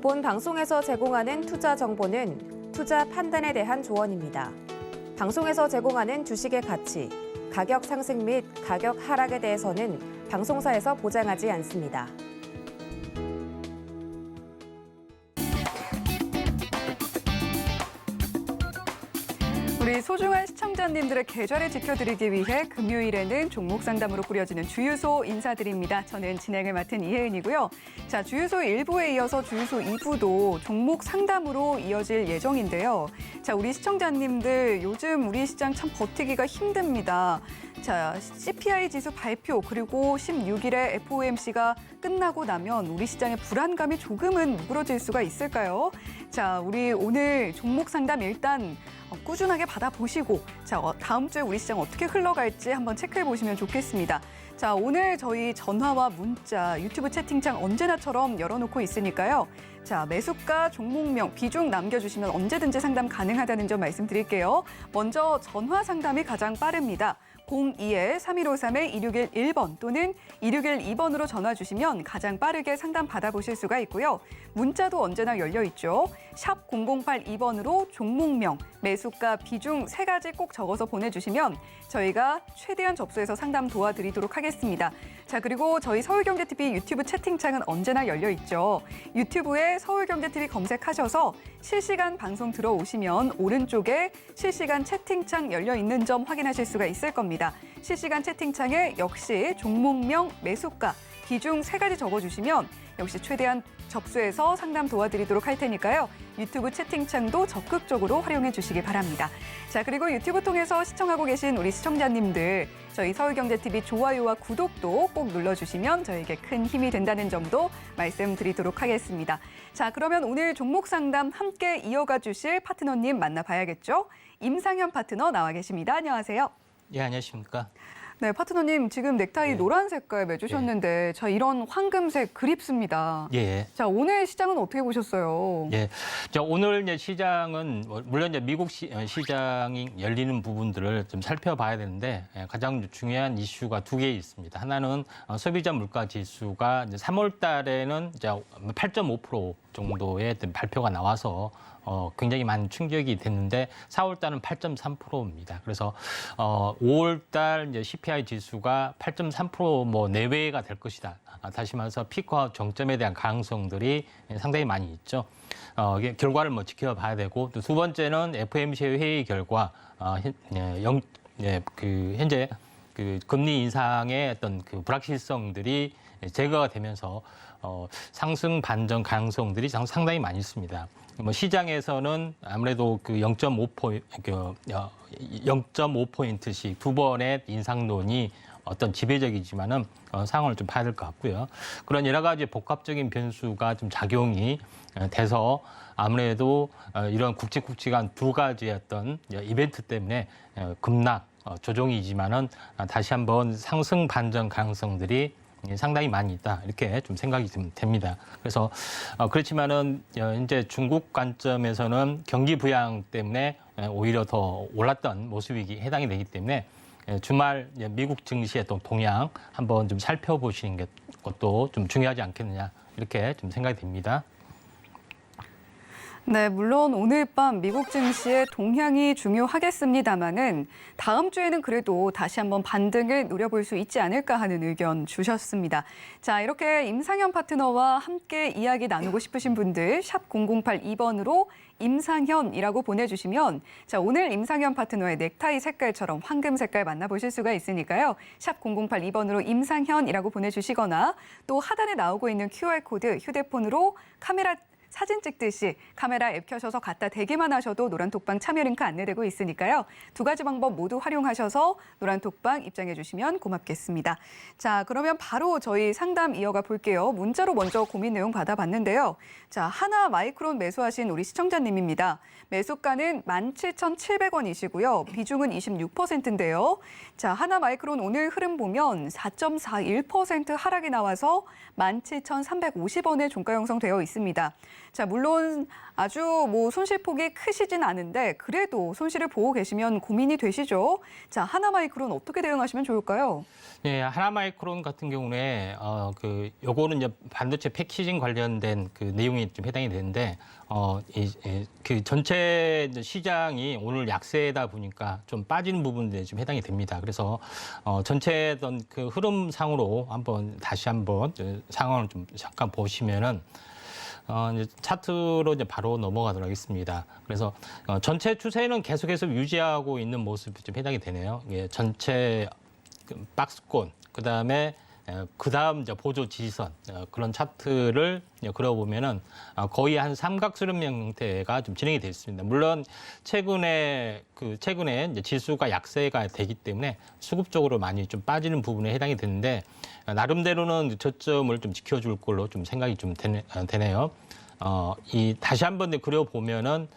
본 방송에서 제공하는 투자 정보는 투자 판단에 대한 조언입니다. 방송에서 제공하는 주식의 가치, 가격 상승 및 가격 하락에 대해서는 방송사에서 보장하지 않습니다. 우리 소중한 시청자님들의 계절을 지켜드리기 위해 금요일에는 종목 상담으로 꾸려지는 주유소 인사드립니다. 저는 진행을 맡은 이혜은이고요. 자, 주유소 1부에 이어서 주유소 2부도 종목 상담으로 이어질 예정인데요. 자, 우리 시청자님들 요즘 우리 시장 참 버티기가 힘듭니다. 자, CPI 지수 발표 그리고 16일에 FOMC가 끝나고 나면 우리 시장의 불안감이 조금은 누그러질 수가 있을까요? 자, 우리 오늘 종목 상담 일단 꾸준하게 받아보시고 자, 다음 주에 우리 시장 어떻게 흘러갈지 한번 체크해 보시면 좋겠습니다. 자, 오늘 저희 전화와 문자, 유튜브 채팅창 언제나처럼 열어놓고 있으니까요. 자, 매수가, 종목명, 비중 남겨주시면 언제든지 상담 가능하다는 점 말씀드릴게요. 먼저 전화 상담이 가장 빠릅니다. 02-3153-2611번 또는 2612번으로 전화 주시면 가장 빠르게 상담 받아보실 수가 있고요. 문자도 언제나 열려 있죠. 샵 0082번으로 종목명, 매수가, 비중 세 가지 꼭 적어서 보내주시면 저희가 최대한 접수해서 상담 도와드리도록 하겠습니다. 자, 그리고 저희 서울경제TV 유튜브 채팅창은 언제나 열려 있죠. 유튜브에 서울경제TV 검색하셔서 실시간 방송 들어오시면 오른쪽에 실시간 채팅창 열려 있는 점 확인하실 수가 있을 겁니다. 실시간 채팅창에 역시 종목명, 매수가, 비중 세 가지 적어주시면 역시 최대한 접수해서 상담 도와드리도록 할 테니까요. 유튜브 채팅창도 적극적으로 활용해 주시기 바랍니다. 자, 그리고 유튜브 통해서 시청하고 계신 우리 시청자님들, 저희 서울경제TV 좋아요와 구독도 꼭 눌러주시면 저에게 큰 힘이 된다는 점도 말씀드리도록 하겠습니다. 자, 그러면 오늘 종목 상담 함께 이어가 주실 파트너님 만나봐야겠죠? 임상현 파트너 나와 계십니다. 안녕하세요. 예, 안녕하십니까. 네, 파트너님 지금 넥타이 노란 색깔 매주셨는데 자, 이런 황금색 그립습니다. 예. 자, 오늘 시장은 어떻게 보셨어요? 예. 자, 오늘 이제 시장은 물론 이제 미국 시장이 열리는 부분들을 좀 살펴봐야 되는데 가장 중요한 이슈가 두 개 있습니다. 하나는 소비자 물가 지수가 이제 3월 달에는 이제 8.5% 정도의 발표가 나와서 굉장히 많은 충격이 됐는데 4월 달은 8.3%입니다. 그래서 5월 달 이제 CPI 지수가 8.3% 내외가 될 것이다. 다시 말해서 피크와 정점에 대한 가능성들이 상당히 많이 있죠. 이게 결과를 지켜봐야 되고 또 두 번째는 FOMC 회의 결과 현재 그 금리 인상의 어떤 그 불확실성들이 제거가 되면서 상승 반전 가능성들이 상당히 많이 있습니다. 시장에서는 아무래도 그 0.5포인트씩 두 번의 인상론이 어떤 지배적이지만은 상황을 좀 봐야 될 것 같고요. 그런 여러 가지 복합적인 변수가 좀 작용이 돼서 아무래도 이런 굵직굵직한 두 가지의 어떤 이벤트 때문에 급락 조정이지만은 다시 한번 상승 반전 가능성들이 상당히 많이 있다 이렇게 좀 생각이 좀 됩니다. 그래서 그렇지만은 이제 중국 관점에서는 경기 부양 때문에 오히려 더 올랐던 모습이 해당이 되기 때문에 주말 미국 증시의 또 동향 한번 좀 살펴보시는 것도 좀 중요하지 않겠느냐 이렇게 좀 생각이 됩니다. 네, 물론 오늘 밤 미국 증시의 동향이 중요하겠습니다마는 다음 주에는 그래도 다시 한번 반등을 노려볼 수 있지 않을까 하는 의견 주셨습니다. 자, 이렇게 임상현 파트너와 함께 이야기 나누고 싶으신 분들 샵 0082번으로 임상현이라고 보내주시면 자, 오늘 임상현 파트너의 넥타이 색깔처럼 황금 색깔 만나보실 수가 있으니까요. 샵 0082번으로 임상현이라고 보내주시거나 또 하단에 나오고 있는 QR코드 휴대폰으로 카메라 사진 찍듯이 카메라 앱 켜셔서 갖다 대기만 하셔도 노란톡방 참여 링크 안내되고 있으니까요. 두 가지 방법 모두 활용하셔서 노란톡방 입장해 주시면 고맙겠습니다. 자, 그러면 바로 저희 상담 이어가 볼게요. 문자로 먼저 고민 내용 받아봤는데요. 자, 하나 마이크론 매수하신 우리 시청자님입니다. 매수가는 17,700원이시고요. 비중은 26%인데요. 자, 하나 마이크론 오늘 흐름 보면 4.41% 하락이 나와서 17,350원에 종가 형성되어 있습니다. 자, 물론 아주 뭐 손실폭이 크시진 않은데 그래도 손실을 보고 계시면 고민이 되시죠? 자, 하나마이크론 어떻게 대응하시면 좋을까요? 네, 하나마이크론 같은 경우에 요거는 이제 반도체 패키징 관련된 그 내용이 좀 해당이 되는데 그 전체 시장이 오늘 약세다 보니까 좀 빠지는 부분들이 좀 해당이 됩니다. 그래서 전체 어떤 그 흐름상으로 다시 한번 상황을 좀 잠깐 보시면은 이제 차트로 이제 바로 넘어가도록 하겠습니다. 그래서 전체 추세는 계속해서 유지하고 있는 모습이 좀 해당이 되네요. 예, 전체 박스권, 그다음 이제 보조 지지선 그런 차트를 그려보면은 거의 한 삼각수렴 형태가 좀 진행이 되어 있습니다. 물론 최근에 이제 지수가 약세가 되기 때문에 수급적으로 많이 좀 빠지는 부분에 해당이 되는데 나름대로는 저점을 좀 지켜줄 걸로 좀 생각이 좀 되네요. 다시 한번 그려보면은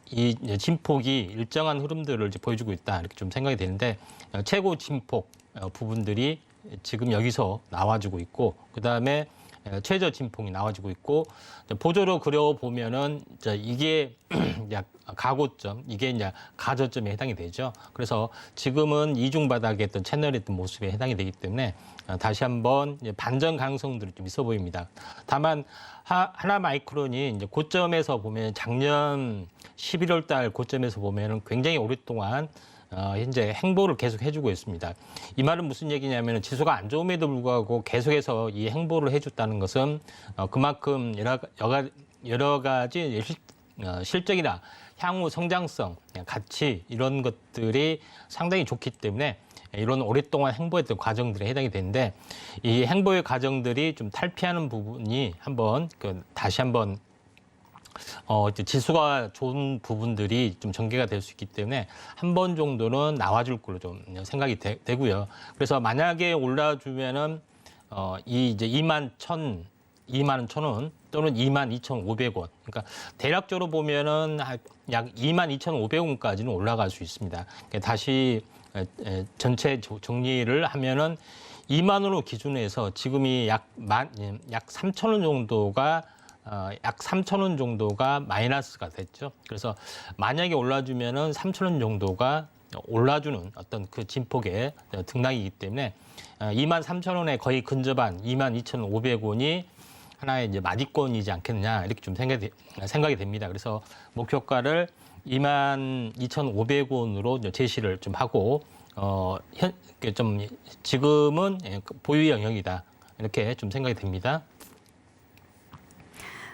이 진폭이 일정한 흐름들을 이제 보여주고 있다 이렇게 좀 생각이 되는데 최고 진폭 부분들이 지금 여기서 나와주고 있고 그다음에 최저 진폭이 나와주고 있고 보조로 그려보면은 이게 약 가고점, 이게 이제 가저점에 해당이 되죠. 그래서 지금은 이중 바닥의 어떤 채널의 어떤 모습에 해당이 되기 때문에 다시 한번 반전 가능성들이 좀 있어 보입니다. 다만 하나마이크론이 이제 고점에서 보면 작년 11월 달 고점에서 보면은 굉장히 오랫동안 현재 행보를 계속 해주고 있습니다. 이 말은 무슨 얘기냐면 지수가 안 좋음에도 불구하고 계속해서 이 행보를 해줬다는 것은 그만큼 여러 가지 실적이나 향후 성장성, 가치 이런 것들이 상당히 좋기 때문에 이런 오랫동안 행보했던 과정들에 해당이 되는데 이 행보의 과정들이 좀 탈피하는 부분이 다시 한번 지수가 좋은 부분들이 좀 전개가 될 수 있기 때문에 한 번 정도는 나와줄 걸로 좀 생각이 되고요. 그래서 만약에 올라주면은 이제 21,000원 또는 22,500원. 그러니까 대략적으로 보면은 약 22,500원까지는 올라갈 수 있습니다. 그러니까 다시 전체 정리를 하면은 2만 원으로 기준해서 지금이 약 3,000원 정도가 약 3,000원 정도가 마이너스가 됐죠. 그래서 만약에 올라주면은 3,000원 정도가 올라주는 어떤 그 진폭의 등락이기 때문에 23,000원에 거의 근접한 22,500원이 하나의 이제 맞이권이지 않겠느냐 이렇게 좀 생각이 됩니다. 그래서 목표가를 22,500원으로 제시를 좀 하고 좀 지금은 보유 영역이다 이렇게 좀 생각이 됩니다.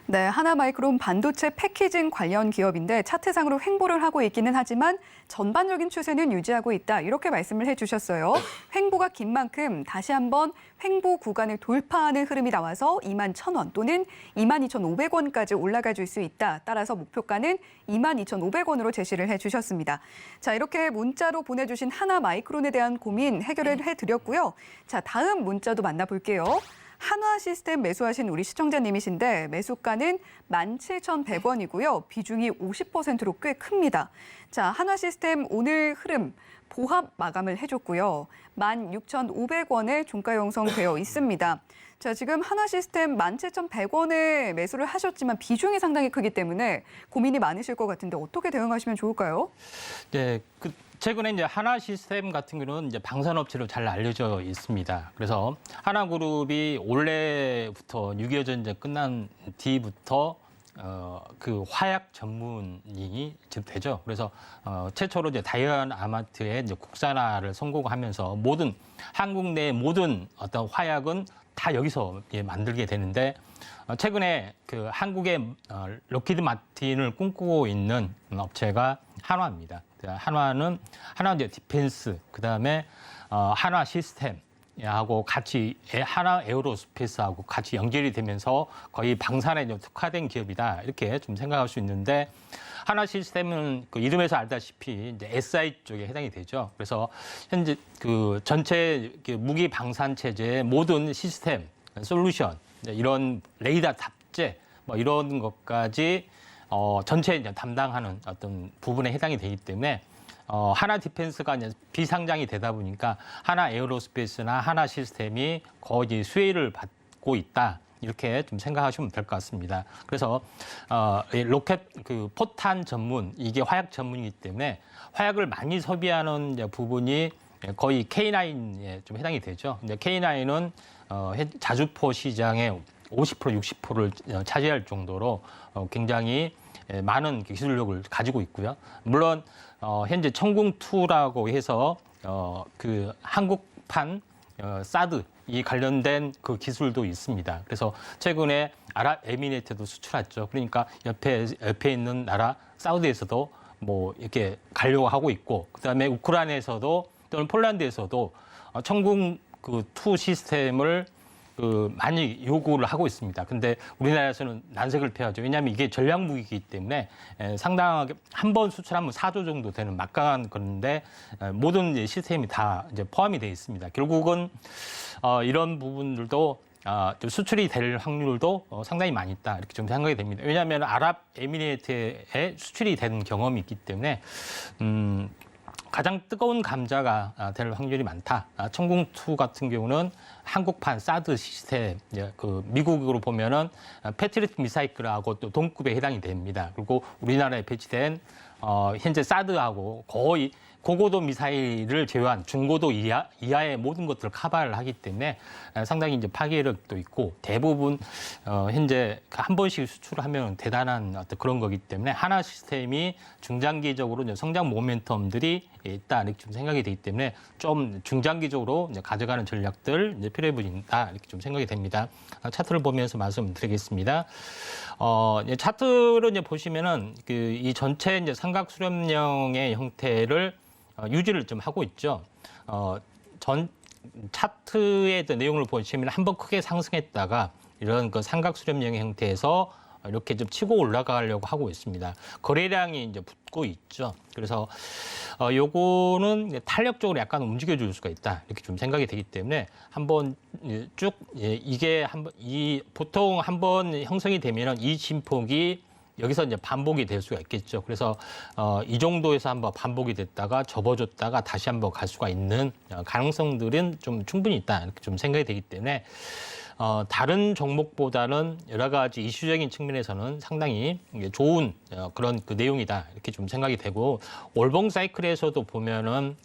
네, 하나마이크론 반도체 패키징 관련 기업인데 차트상으로 횡보를 하고 있기는 하지만 전반적인 추세는 유지하고 있다. 이렇게 말씀을 해주셨어요. 횡보가 긴 만큼 다시 한번 횡보 구간을 돌파하는 흐름이 나와서 21,000원 또는 22,500원까지 올라가 줄 수 있다. 따라서 목표가는 22,500원으로 제시를 해주셨습니다. 자, 이렇게 문자로 보내주신 하나마이크론에 대한 고민 해결을 해드렸고요. 자, 다음 문자도 만나볼게요. 한화시스템 매수하신 우리 시청자님이신데 매수가는 17,100원이고요. 비중이 50%로 꽤 큽니다. 자, 한화시스템 오늘 흐름 보합 마감을 해줬고요. 16,500원에 종가 형성되어 있습니다. 자, 지금 한화시스템 17,100원에 매수를 하셨지만 비중이 상당히 크기 때문에 고민이 많으실 것 같은데 어떻게 대응하시면 좋을까요? 네, 최근에 이제 하나시스템 같은 경우는 이제 방산업체로 잘 알려져 있습니다. 그래서 하나그룹이 올해부터 6.25 전쟁 끝난 뒤부터 그 화약 전문이 되죠. 그래서 최초로 이제 다이언 아마트의 이제 국산화를 성공하면서 한국 내 모든 어떤 화약은 다 여기서 만들게 되는데 최근에 그 한국의 록히드 마틴을 꿈꾸고 있는 업체가 한화입니다. 한화 이제 디펜스, 그다음에 한화 시스템하고 같이 한화 에어로스페이스하고 같이 연결이 되면서 거의 방산에 좀 특화된 기업이다 이렇게 좀 생각할 수 있는데 한화 시스템은 그 이름에서 알다시피 이제 SI 쪽에 해당이 되죠. 그래서 현재 그 전체 무기 방산 체제의 모든 시스템, 솔루션 이런 레이더 탑재 뭐 이런 것까지 전체 이제 담당하는 어떤 부분에 해당이 되기 때문에 하나 디펜스가 이제 비상장이 되다 보니까 하나 에어로스페이스나 하나 시스템이 거의 수혜를 받고 있다 이렇게 좀 생각하시면 될 것 같습니다. 그래서 이 로켓 그 포탄 전문 이게 화약 전문이기 때문에 화약을 많이 소비하는 이제 부분이 거의 K9에 좀 해당이 되죠. 이제 K9은 자주포 시장의 50% 60%를 차지할 정도로 굉장히 많은 기술력을 가지고 있고요. 물론 현재 천궁2라고 해서 그 한국판 사드 이 관련된 그 기술도 있습니다. 그래서 최근에 아랍에미리트도 수출했죠. 그러니까 옆에 있는 나라 사우디에서도 뭐 이렇게 가려고 하고 있고, 그다음에 우크라이나에서도 또는 폴란드에서도 천궁2 시스템을 많이 요구를 하고 있습니다. 근데 우리나라에서는 난색을 표하죠. 왜냐하면 이게 전략 무기이기 때문에 상당하게 한 번 수출하면 4조 정도 되는 막강한 건데 모든 이제 시스템이 다 이제 포함이 되어 있습니다. 결국은 이런 부분들도 좀 수출이 될 확률도 상당히 많이 있다 이렇게 좀 생각이 됩니다. 왜냐하면 아랍에미리트에 수출이 되는 경험이 있기 때문에 가장 뜨거운 감자가 될 확률이 많다. 천궁2 같은 경우는 한국판 사드 시스템, 그 미국으로 보면은 패트리어트 미사일하고 또 동급에 해당이 됩니다. 그리고 우리나라에 배치된 현재 사드하고 거의 고고도 미사일을 제외한 중고도 이하의 모든 것들을 커버를 하기 때문에 상당히 이제 파괴력도 있고 대부분 현재 한 번씩 수출을 하면 대단한 어떤 그런 거기 때문에 하나 시스템이 중장기적으로 이제 성장 모멘텀들이 있다 이렇게 좀 생각이 되기 때문에 좀 중장기적으로 이제 가져가는 전략들 이제 필요해 보인다 이렇게 좀 생각이 됩니다. 차트를 보면서 말씀드리겠습니다. 차트를 이제 보시면은 이 전체 이제 삼각 수렴령의 형태를 유지를 좀 하고 있죠. 전 차트의 내용을 보시면 한번 크게 상승했다가 이런 그 삼각 수렴령의 형태에서 이렇게 좀 치고 올라가려고 하고 있습니다. 거래량이 이제 붙고 있죠. 그래서 요거는 탄력적으로 약간 움직여줄 수가 있다 이렇게 좀 생각이 되기 때문에 한번 쭉 이게 한번 보통 한번 형성이 되면은 이 진폭이 여기서 이제 반복이 될 수가 있겠죠. 그래서 이 정도에서 한번 반복이 됐다가 접어줬다가 다시 한번 갈 수가 있는 가능성들은 좀 충분히 있다 이렇게 좀 생각이 되기 때문에 다른 종목보다는 여러 가지 이슈적인 측면에서는 상당히 좋은 그런 그 내용이다 이렇게 좀 생각이 되고 월봉 사이클에서도 보면은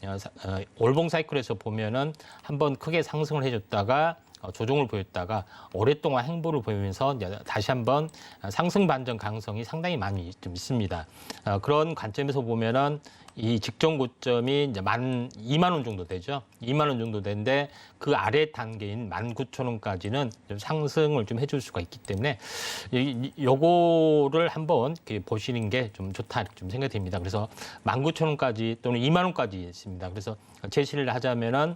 한번 크게 상승을 해줬다가 조정을 보였다가 오랫동안 행보를 보이면서 다시 한번 상승 반전 가능성이 상당히 많이 좀 있습니다. 그런 관점에서 보면은 이 직전 고점이 이제 2만 원 정도 되죠. 2만 원 정도 되는데 그 아래 단계인 19,000원까지는 좀 상승을 좀 해줄 수가 있기 때문에 요거를 한번 보시는 게 좀 좋다 이렇게 좀 생각이 됩니다. 그래서 19,000원까지 또는 2만 원까지 있습니다. 그래서 제시를 하자면은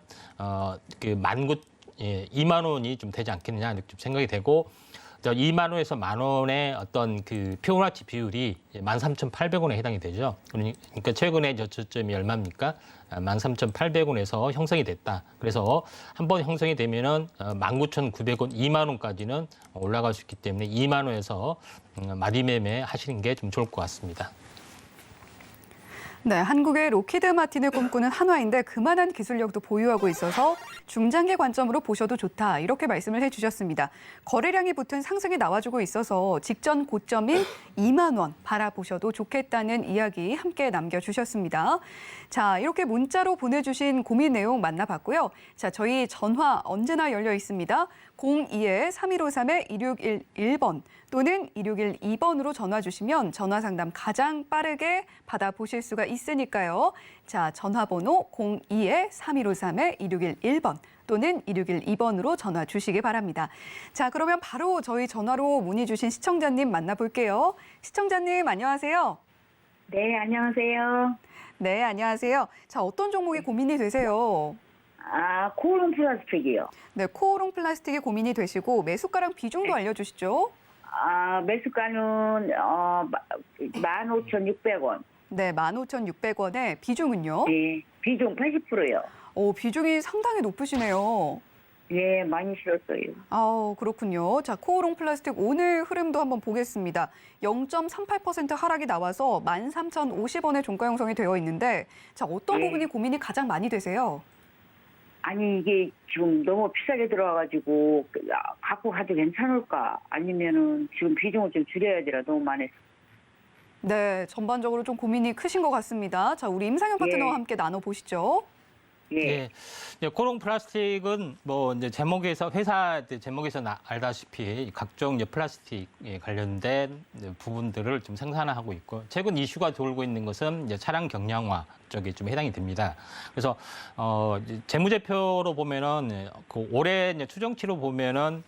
2만 원이 좀 되지 않겠느냐 이렇게 좀 생각이 되고 2만 원에서 만 원의 어떤 그 피보나치 비율이 13,800원에 해당이 되죠. 그러니까 최근에 저점이 얼마입니까? 13,800원에서 형성이 됐다. 그래서 한번 형성이 되면은 19,900원, 2만 원까지는 올라갈 수 있기 때문에 2만 원에서 마디매매 하시는 게 좀 좋을 것 같습니다. 네, 한국의 로키드 마틴을 꿈꾸는 한화인데 그만한 기술력도 보유하고 있어서 중장기 관점으로 보셔도 좋다 이렇게 말씀을 해주셨습니다. 거래량이 붙은 상승이 나와주고 있어서 직전 고점인 2만 원 바라보셔도 좋겠다는 이야기 함께 남겨주셨습니다. 자, 이렇게 문자로 보내주신 고민 내용 만나봤고요. 자, 저희 전화 언제나 열려 있습니다. 02-3153-2611번 또는 2612번으로 전화 주시면 전화 상담 가장 빠르게 받아보실 수가 있으니까요. 자, 전화번호 02-3153-2611번 또는 2612번으로 전화 주시기 바랍니다. 자, 그러면 바로 저희 전화로 문의 주신 시청자님 만나볼게요. 시청자님 안녕하세요. 네, 안녕하세요. 네, 안녕하세요. 자, 어떤 종목이 고민이 되세요? 코오롱 플라스틱이요. 네, 코오롱 플라스틱이 고민이 되시고 매수가랑 비중도 알려주시죠. 매수가는 15,600원. 네, 15,600원에 비중은요? 네, 비중 80%요. 비중이 상당히 높으시네요. 예, 많이 실었어요. 그렇군요. 자, 코오롱 플라스틱 오늘 흐름도 한번 보겠습니다. 0.38% 하락이 나와서 13,050원의 종가 형성이 되어 있는데 자, 어떤 부분이 고민이 가장 많이 되세요? 아니, 이게 지금 너무 비싸게 들어와가지고 갖고 가도 괜찮을까? 아니면은 지금 비중을 좀 줄여야 되라 너무 많아서. 네, 전반적으로 좀 고민이 크신 것 같습니다. 자, 우리 임상현 파트너와 예. 함께 나눠보시죠. 예. 예. 이제 코롱 플라스틱은 뭐 이제 제목에서 회사 제목에서 알다시피 각종 이제 플라스틱에 관련된 이제 부분들을 좀 생산하고 있고 최근 이슈가 돌고 있는 것은 이제 차량 경량화 쪽에 좀 해당이 됩니다. 그래서 이제 재무제표로 보면은 그 올해 이제 추정치로 보면은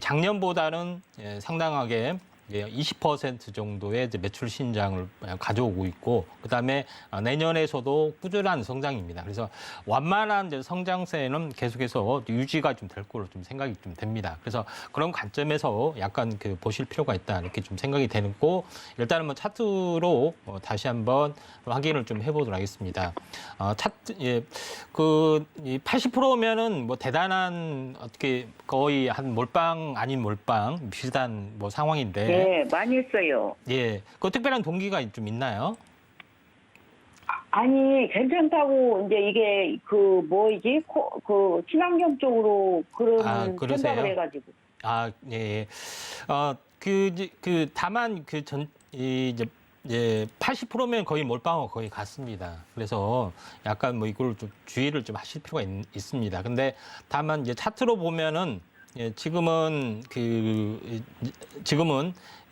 작년보다는 상당하게 20% 정도의 이제 매출 신장을 가져오고 있고, 그다음에 내년에서도 꾸준한 성장입니다. 그래서 완만한 이제 성장세는 계속해서 유지가 좀 될 거로 좀 생각이 좀 됩니다. 그래서 그런 관점에서 약간 그 보실 필요가 있다 이렇게 좀 생각이 되고, 일단은 뭐 차트로 다시 한번 확인을 좀 해보도록 하겠습니다. 차트 그 80%면은 뭐 대단한 어떻게 거의 한 몰빵 아닌 몰빵 비슷한 뭐 상황인데. 네, 많이 했어요. 예, 그 특별한 동기가 좀 있나요? 아니, 괜찮다고, 이제 이게, 그 친환경 쪽으로 그런 그러세요? 생각을 해가지고. 예. 다만 이제 80%면 거의 몰빵하고 거의 같습니다. 그래서 약간 뭐 이걸 좀 주의를 좀 하실 필요가 있습니다. 근데 다만 이제 차트로 보면은 지금은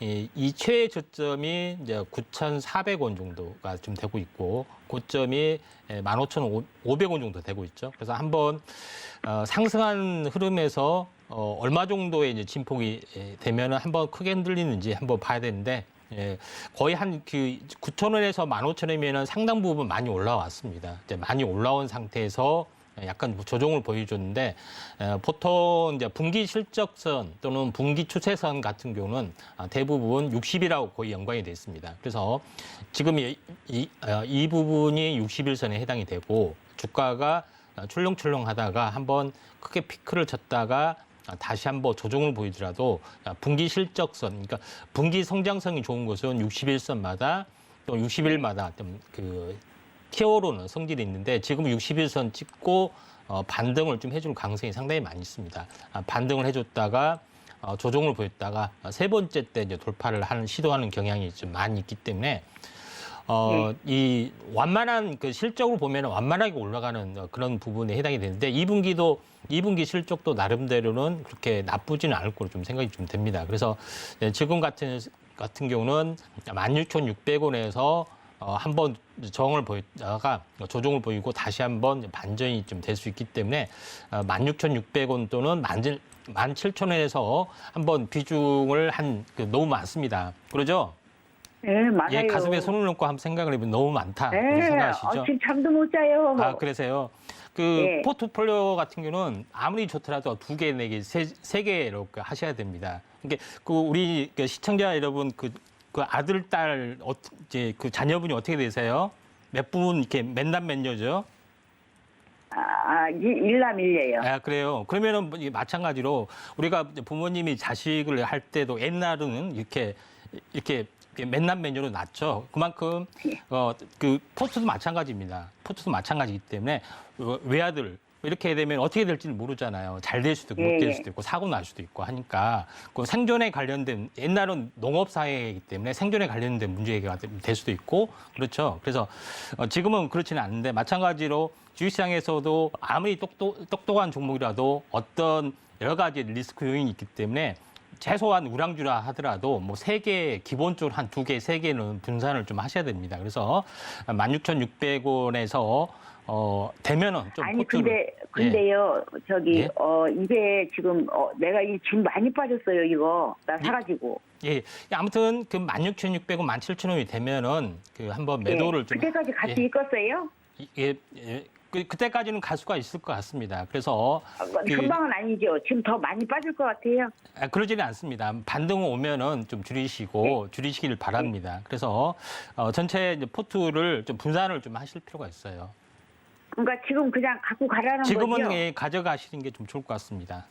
이 최애 저점이 이제 9,400원 정도가 좀 되고 있고 고점이 15,500원 정도 되고 있죠. 그래서 한번 상승한 흐름에서 얼마 정도의 이제 진폭이 되면은 한번 크게 흔들리는지 한번 봐야 되는데 거의 한 9,000원에서 15,000원이면은 상당 부분 많이 올라왔습니다. 이제 많이 올라온 상태에서 약간 조정을 보여줬는데 보통 이제 분기 실적선 또는 분기 추세선 같은 경우는 대부분 60이라고 거의 연관이 돼 있습니다. 그래서 지금 이 부분이 60일선에 해당이 되고 주가가 출렁출렁하다가 한번 크게 피크를 쳤다가 다시 한번 조정을 보이더라도 분기 실적선, 그러니까 분기 성장성이 좋은 것은 60일선마다 또 60일마다 티어로는 성질이 있는데 지금 60일선 찍고 반등을 좀 해줄 가능성이 상당히 많이 있습니다. 반등을 해줬다가 조정을 보였다가 세 번째 때 이제 돌파를 시도하는 경향이 좀 많이 있기 때문에 이 완만한 실적으로 보면 완만하게 올라가는 그런 부분에 해당이 되는데 2분기 실적도 나름대로는 그렇게 나쁘지는 않을 거로 좀 생각이 좀 됩니다. 그래서 지금 같은 경우는 16,600원에서 한번 저항을 보였다가 조정을 보이고 다시 한번 반전이 좀 될 수 있기 때문에 16,600원 또는 17,000원에서 한번 비중을 너무 많습니다. 그러죠? 네, 많아요. 예, 가슴에 손을 얹고 한번 생각을 해보면 너무 많다. 네, 그렇게 생각하시죠? 지금 잠도 못 자요. 그러세요. 예. 포트폴리오 같은 경우는 아무리 좋더라도 2개, 4개, 3개 이렇게 하셔야 됩니다. 그러니까 우리 시청자 여러분 그 아들, 딸, 이제 자녀분이 어떻게 되세요? 몇 분 이렇게 몇남 몇녀죠? 일남일녀예요. 그래요. 그러면은 마찬가지로 우리가 부모님이 자식을 할 때도 옛날은 이렇게 몇남 몇녀로 낳죠. 그만큼 포트도 마찬가지입니다. 포트도 마찬가지이기 때문에 외아들 이렇게 되면 어떻게 될지는 모르잖아요. 잘 될 수도 있고 못 될 수도 있고 사고 날 수도 있고 하니까 그 생존에 관련된 옛날은 농업 사회이기 때문에 생존에 관련된 문제가 될 수도 있고 그렇죠. 그래서 지금은 그렇지는 않은데 마찬가지로 주식시장에서도 아무리 똑똑한 종목이라도 어떤 여러 가지 리스크 요인이 있기 때문에 최소한 우량주라 하더라도 뭐 3개, 기본적으로 한 2개, 3개는 분산을 좀 하셔야 됩니다. 그래서 16,600원에서 되면은 좀 아니, 포트를. 근데요, 예? 이게 지금, 내가 지금 많이 빠졌어요, 이거. 나 사가지고. 예. 아무튼 16,600원, 17,000원이 되면은 한번 매도를 좀. 그때까지 같이 있겠어요? 예. 그때까지는 갈 수가 있을 것 같습니다. 그래서 금방은 아니죠. 지금 더 많이 빠질 것 같아요. 그러지는 않습니다. 반등 오면은 좀 줄이시길 바랍니다. 그래서 전체 이제 포트를 좀 분산을 좀 하실 필요가 있어요. 그러니까 지금 그냥 갖고 가라는 지금은 거죠? 가져가시는 게 좀 좋을 것 같습니다.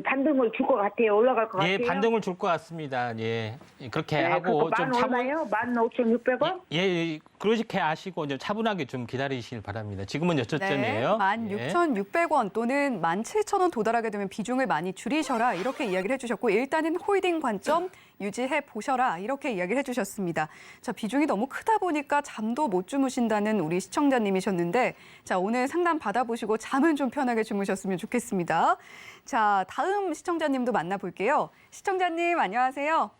반등을 줄 것 같아요. 올라갈 것 같아요. 예, 반등을 줄 것 같습니다. 예, 그렇게 하고 만 좀 얼마요? 15,600원? 예, 그렇게 아시고 이제 차분하게 좀 기다리시길 바랍니다. 지금은 여쭸점이에요. 네, 16,600원 또는 17,000원 도달하게 되면 비중을 많이 줄이셔라 이렇게 이야기를 해주셨고 일단은 홀딩 관점 유지해 보셔라 이렇게 이야기를 해주셨습니다. 자, 비중이 너무 크다 보니까 잠도 못 주무신다는 우리 시청자님이셨는데 자, 오늘 상담 받아보시고 잠은 좀 편하게 주무셨으면 좋겠습니다. 자, 다음 시청자님도 만나볼게요. 시청자님 안녕하세요.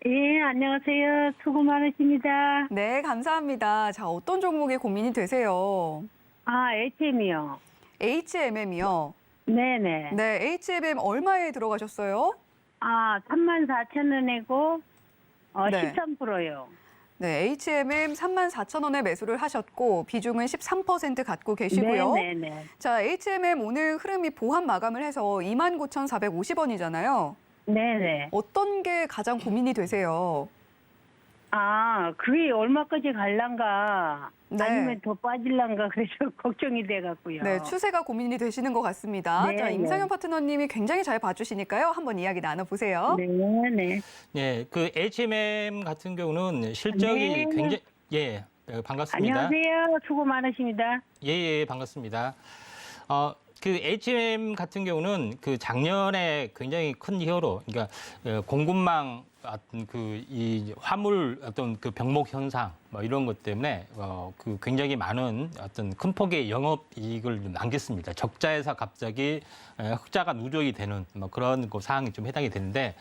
예, 안녕하세요. 수고 많으십니다. 네, 감사합니다. 자, 어떤 종목에 고민이 되세요? HM이요. HMM이요. 네네. 네, HMM 얼마에 들어가셨어요? 34,000원이고, 네. 13%요. 네, HMM 34,000원에 매수를 하셨고 비중은 13% 갖고 계시고요. 네네네. 자, HMM 오늘 흐름이 보합 마감을 해서 29,450원이잖아요. 네네. 어떤 게 가장 고민이 되세요? 그게 얼마까지 갈란가, 네. 아니면 더 빠질란가, 그래서 걱정이 돼갖고요. 네, 추세가 고민이 되시는 것 같습니다. 네, 자, 네. 임상현 파트너님이 굉장히 잘 봐주시니까요. 한번 이야기 나눠보세요. 네네. 예, 그 HMM 같은 경우는 실적이 네. 굉장히 반갑습니다. 안녕하세요. 수고 많으십니다. 예, 반갑습니다. 그 HMM 같은 경우는 그 작년에 굉장히 큰 히어로, 그러니까 공급망 어떤 이 화물 어떤 그 병목 현상 뭐 이런 것 때문에 그 굉장히 많은 어떤 큰 폭의 영업 이익을 남겼습니다. 적자에서 갑자기 흑자가 누적이 되는 뭐 그런 그 사항이 좀 해당이 되는데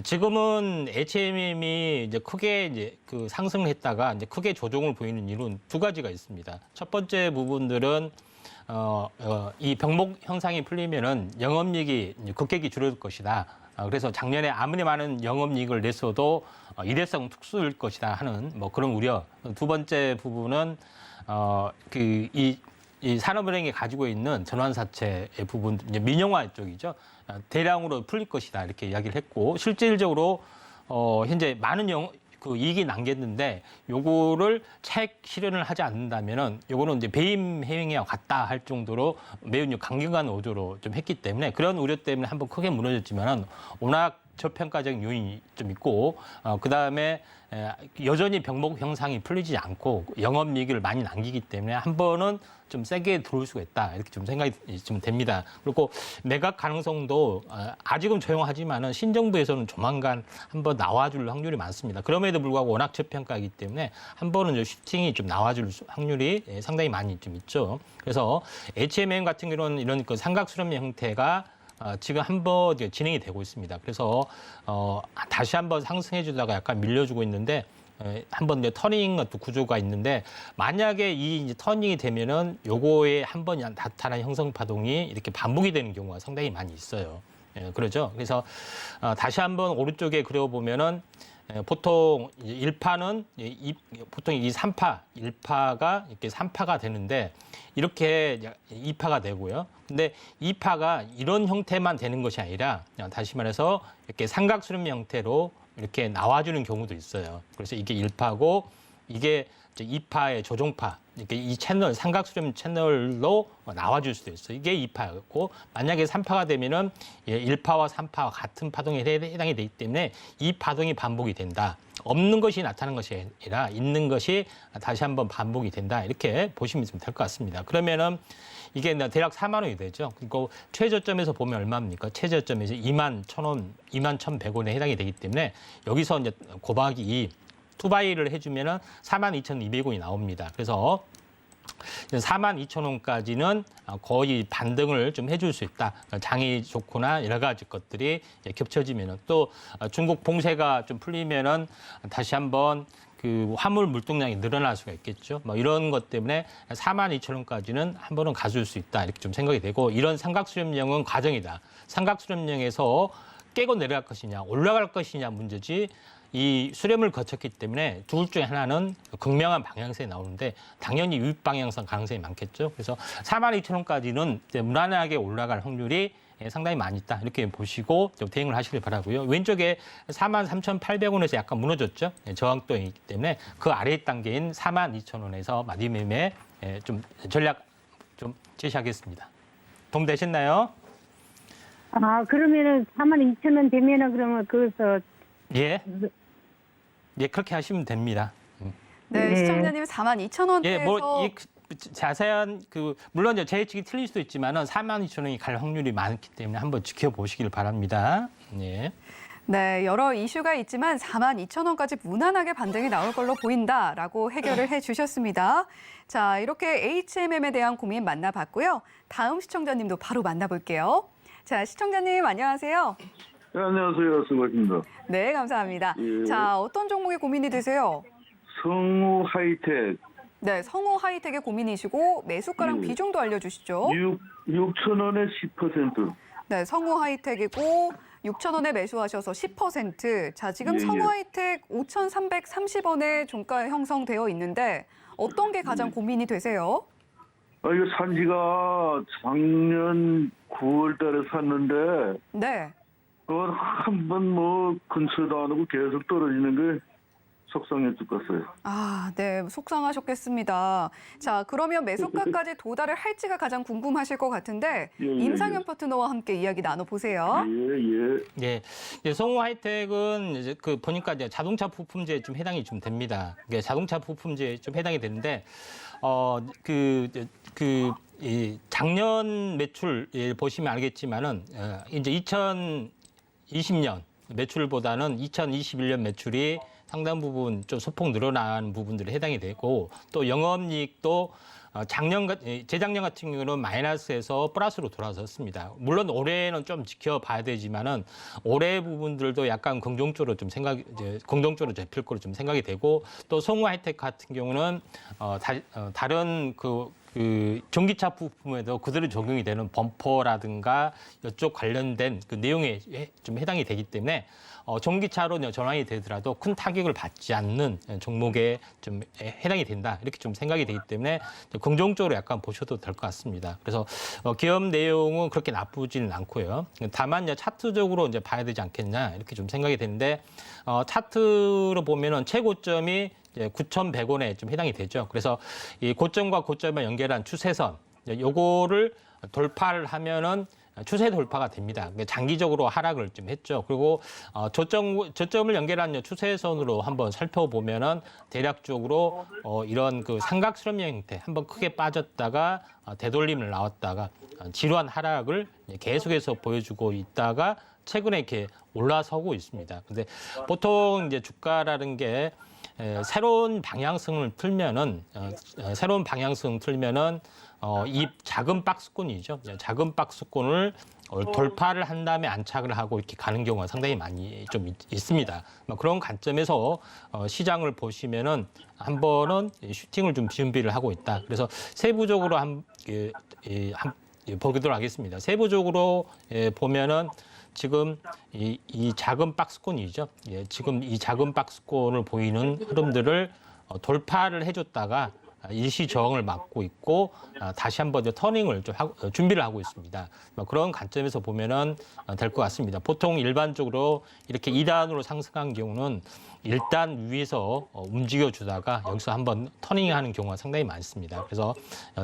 지금은 HMM이 이제 크게 이제 그 상승을 했다가 이제 크게 조정을 보이는 이유는 두 가지가 있습니다. 첫 번째 부분들은 이 병목 현상이 풀리면은 영업이익이 이제 급격히 줄어들 것이다. 그래서 작년에 아무리 많은 영업이익을 냈어도 일회성 특수일 것이다 하는 뭐 그런 우려. 두 번째 부분은 이 산업은행이 가지고 있는 전환사채의 부분, 이제 민영화 쪽이죠. 대량으로 풀릴 것이다 이렇게 이야기를 했고 실질적으로 현재 많은 그 이익이 남겼는데 요거를 차익 실현을 하지 않는다면은 요거는 이제 배임 행위와 같다 할 정도로 매우 강경한 어조로 좀 했기 때문에 그런 우려 때문에 한번 크게 무너졌지만은 워낙 저평가적인 요인이 좀 있고 그다음에 여전히 병목 형상이 풀리지 않고 영업이익을 많이 남기기 때문에 한 번은 좀 세게 들어올 수가 있다 이렇게 좀 생각이 좀 됩니다. 그리고 매각 가능성도 아직은 조용하지만은 신정부에서는 조만간 한번 나와줄 확률이 많습니다. 그럼에도 불구하고 워낙 저평가이기 때문에 한 번은 슈팅이 좀 나와줄 확률이 상당히 많이 좀 있죠. 그래서 HMM 같은 경우는 이런 그 삼각수렴 형태가 지금 한번 진행이 되고 있습니다. 그래서 다시 한번 상승해 주다가 약간 밀려주고 있는데 한번 이제 터닝 같은 구조가 있는데 만약에 이 이제 터닝이 되면은 요거에 한번 나타난 형성 파동이 이렇게 반복이 되는 경우가 상당히 많이 있어요. 그러죠. 그래서 다시 한번 오른쪽에 그려보면은 보통 이제 1파는 보통 이 3파, 1파가 이렇게 3파가 되는데 이렇게 2파가 되고요. 근데 2파가 이런 형태만 되는 것이 아니라 다시 말해서 이렇게 삼각수렴 형태로 이렇게 나와주는 경우도 있어요. 그래서 이게 1파고 이게 이제 2파의 조종파, 이렇게 이 채널, 삼각수렴 채널로 나와줄 수도 있어요. 이게 2파였고, 만약에 3파가 되면은 1파와 3파와 같은 파동에 해당이 되기 때문에 이 파동이 반복이 된다. 없는 것이 나타나는 것이 아니라 있는 것이 다시 한번 반복이 된다. 이렇게 보시면 될 것 같습니다. 그러면은 이게 대략 4만 원이 되죠. 그리고 최저점에서 보면 얼마입니까? 최저점에서 21,000원, 21,100원에 해당이 되기 때문에 여기서 이제 고박이 투바이를 해주면은 42,200원이 나옵니다. 그래서 42,000원까지는 거의 반등을 좀 해줄 수 있다. 장이 좋거나 여러 가지 것들이 겹쳐지면은 또 중국 봉쇄가 좀 풀리면은 다시 한번 그 화물 물동량이 늘어날 수가 있겠죠. 뭐 이런 것 때문에 42,000원까지는 한 번은 가줄 수 있다. 이렇게 좀 생각이 되고 이런 삼각수렴령은 과정이다. 삼각수렴령에서 깨고 내려갈 것이냐, 올라갈 것이냐 문제지. 이 수렴을 거쳤기 때문에 둘 중에 하나는 극명한 방향성이 나오는데 당연히 유입 방향성 가능성이 많겠죠. 그래서 42,000원까지는 무난하게 올라갈 확률이 상당히 많이 있다. 이렇게 보시고 좀 대응을 하시길 바라고요. 왼쪽에 43,800원에서 약간 무너졌죠. 저항도이기 때문에 그 아래 단계인 42,000원에서 마디매매 좀 전략 좀 제시하겠습니다. 도움 되셨나요? 그러면은 42,000원 되면은 그러면 거기서 예, 그렇게 하시면 됩니다. 네, 네. 시청자님 42,000원대에서 예, 뭐 이 자세한 물론 이제 제 예측이 틀릴 수도 있지만은 42,000원이 갈 확률이 많기 때문에 한번 지켜보시길 바랍니다. 예. 네, 여러 이슈가 있지만 42,000원까지 무난하게 반등이 나올 걸로 보인다라고 해결을 해주셨습니다. 자, 이렇게 HMM에 대한 고민 만나봤고요. 다음 시청자님도 바로 만나볼게요. 자, 시청자님 안녕하세요. 네, 안녕하세요. 수고하십니다. 네, 감사합니다. 예. 자, 어떤 종목에 고민이 되세요? 성우 하이텍 네, 성우 하이텍의 고민이시고 매수가랑 예. 비중도 알려주시죠. 6,000원에 10%. 네, 성우 하이텍이고 6,000원에 매수하셔서 10%. 자, 지금 예, 성우 예. 하이텍 5,330원에 종가 형성되어 있는데 어떤 게 가장 고민이 되세요? 이거 산 지가 작년 9월 달에 샀는데, 네. 그건 한번 근처도 안 오고 계속 떨어지는 게 속상해 죽겠어요. 아, 네, 속상하셨겠습니다. 자, 그러면 매수가까지 도달을 할지가 가장 궁금하실 것 같은데 예, 예, 임상현 예. 파트너와 함께 이야기 나눠보세요. 예. 예, 이제 성우 하이텍은 이제 보니까 이제 자동차 부품제에 좀 해당이 좀 됩니다. 이게 자동차 부품제에 좀 해당이 되는데, 이 작년 매출 보시면 알겠지만은 이제 2020년 매출보다는 2021년 매출이 상당 부분 좀 소폭 늘어난 부분들이 해당이 되고 또 영업이익도 재작년 같은 경우는 마이너스에서 플러스로 돌아섰습니다. 물론 올해는 좀 지켜봐야 되지만은 올해 부분들도 약간 긍정적으로 긍정적으로 잡힐 거로 좀 생각이 되고 또 성우 하이텍 같은 경우는 다른 그 전기차 부품에도 그대로 적용이 되는 범퍼라든가 이쪽 관련된 그 내용에 좀 해당이 되기 때문에 전기차로 전환이 되더라도 큰 타격을 받지 않는 종목에 좀 해당이 된다. 이렇게 좀 생각이 되기 때문에 긍정적으로 약간 보셔도 될 것 같습니다. 그래서 기업 내용은 그렇게 나쁘지는 않고요. 다만 이제 차트적으로 이제 봐야 되지 않겠냐 이렇게 좀 생각이 되는데 차트로 보면은 최고점이 9,100원에 좀 해당이 되죠. 그래서 이 고점과 고점을 연결한 추세선, 요거를 돌파를 하면은 추세 돌파가 됩니다. 장기적으로 하락을 좀 했죠. 그리고 저점을 연결한 추세선으로 한번 살펴보면은 대략적으로 이런 그 삼각수렴 형태 한번 크게 빠졌다가 되돌림을 나왔다가 지루한 하락을 계속해서 보여주고 있다가 최근에 이렇게 올라서고 있습니다. 근데 보통 이제 주가라는 게 새로운 방향성을 틀면은 이 작은 박스권이죠. 작은 박스권을 돌파를 한 다음에 안착을 하고 이렇게 가는 경우가 상당히 많이 좀 있습니다. 그런 관점에서 시장을 보시면은 한 번은 슈팅을 좀 준비를 하고 있다. 그래서 세부적으로 보도록 하겠습니다. 세부적으로 보면은 지금 이 작은 박스권이죠. 지금 이 작은 박스권을 보이는 흐름들을 돌파를 해줬다가 일시 저항을 막고 있고 다시 한번 터닝을 좀 준비를 하고 있습니다. 그런 관점에서 보면은 될 것 같습니다. 보통 일반적으로 이렇게 2단으로 상승한 경우는 일단 위에서 움직여 주다가 여기서 한번 터닝하는 경우가 상당히 많습니다. 그래서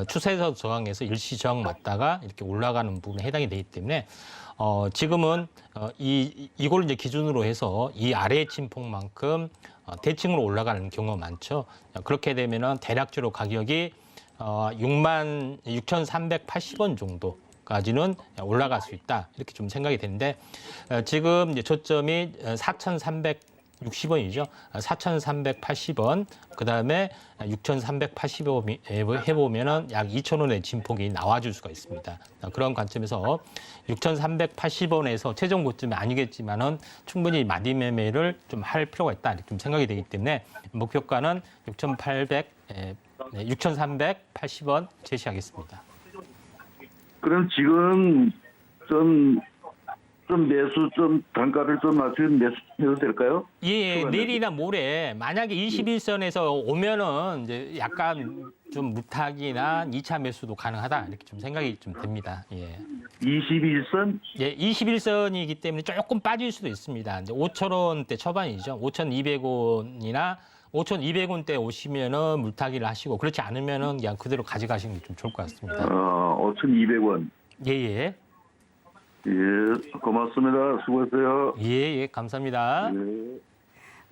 추세선 저항에서 일시 저항 맞다가 이렇게 올라가는 부분에 해당이 되기 때문에 지금은 이걸 이제 기준으로 해서 이 아래 침폭만큼 대칭으로 올라가는 경우가 많죠. 그렇게 되면은 대략적으로 가격이 66,380원 정도까지는 올라갈 수 있다. 이렇게 좀 생각이 되는데 지금 이제 저점이 4,360원이죠. 4,380원. 그다음에 6,380원 해보면은 약 2,000원의 진폭이 나와줄 수가 있습니다. 그런 관점에서 6,380원에서 최종 고점이 아니겠지만은 충분히 마디 매매를 좀 할 필요가 있다. 이렇게 좀 생각이 되기 때문에 목표가는 6,380원 제시하겠습니다. 그럼 지금 좀 단가를 좀 낮추면 매수해도 될까요? 예, 내일이나 모레 만약에 21선에서 오면은 이제 약간 좀 무탁이나 2차 매수도 가능하다 이렇게 좀 생각이 좀 됩니다. 예. 21선? 예, 21선이기 때문에 조금 빠질 수도 있습니다. 이제 5,000원대 초반이죠. 5,200원이나 5,200원대 오시면은 물타기를 하시고 그렇지 않으면은 그냥 그대로 가져가시는 게 좀 좋을 것 같습니다. 5,200원. 예. 예, 고맙습니다. 수고하세요. 예, 감사합니다. 예.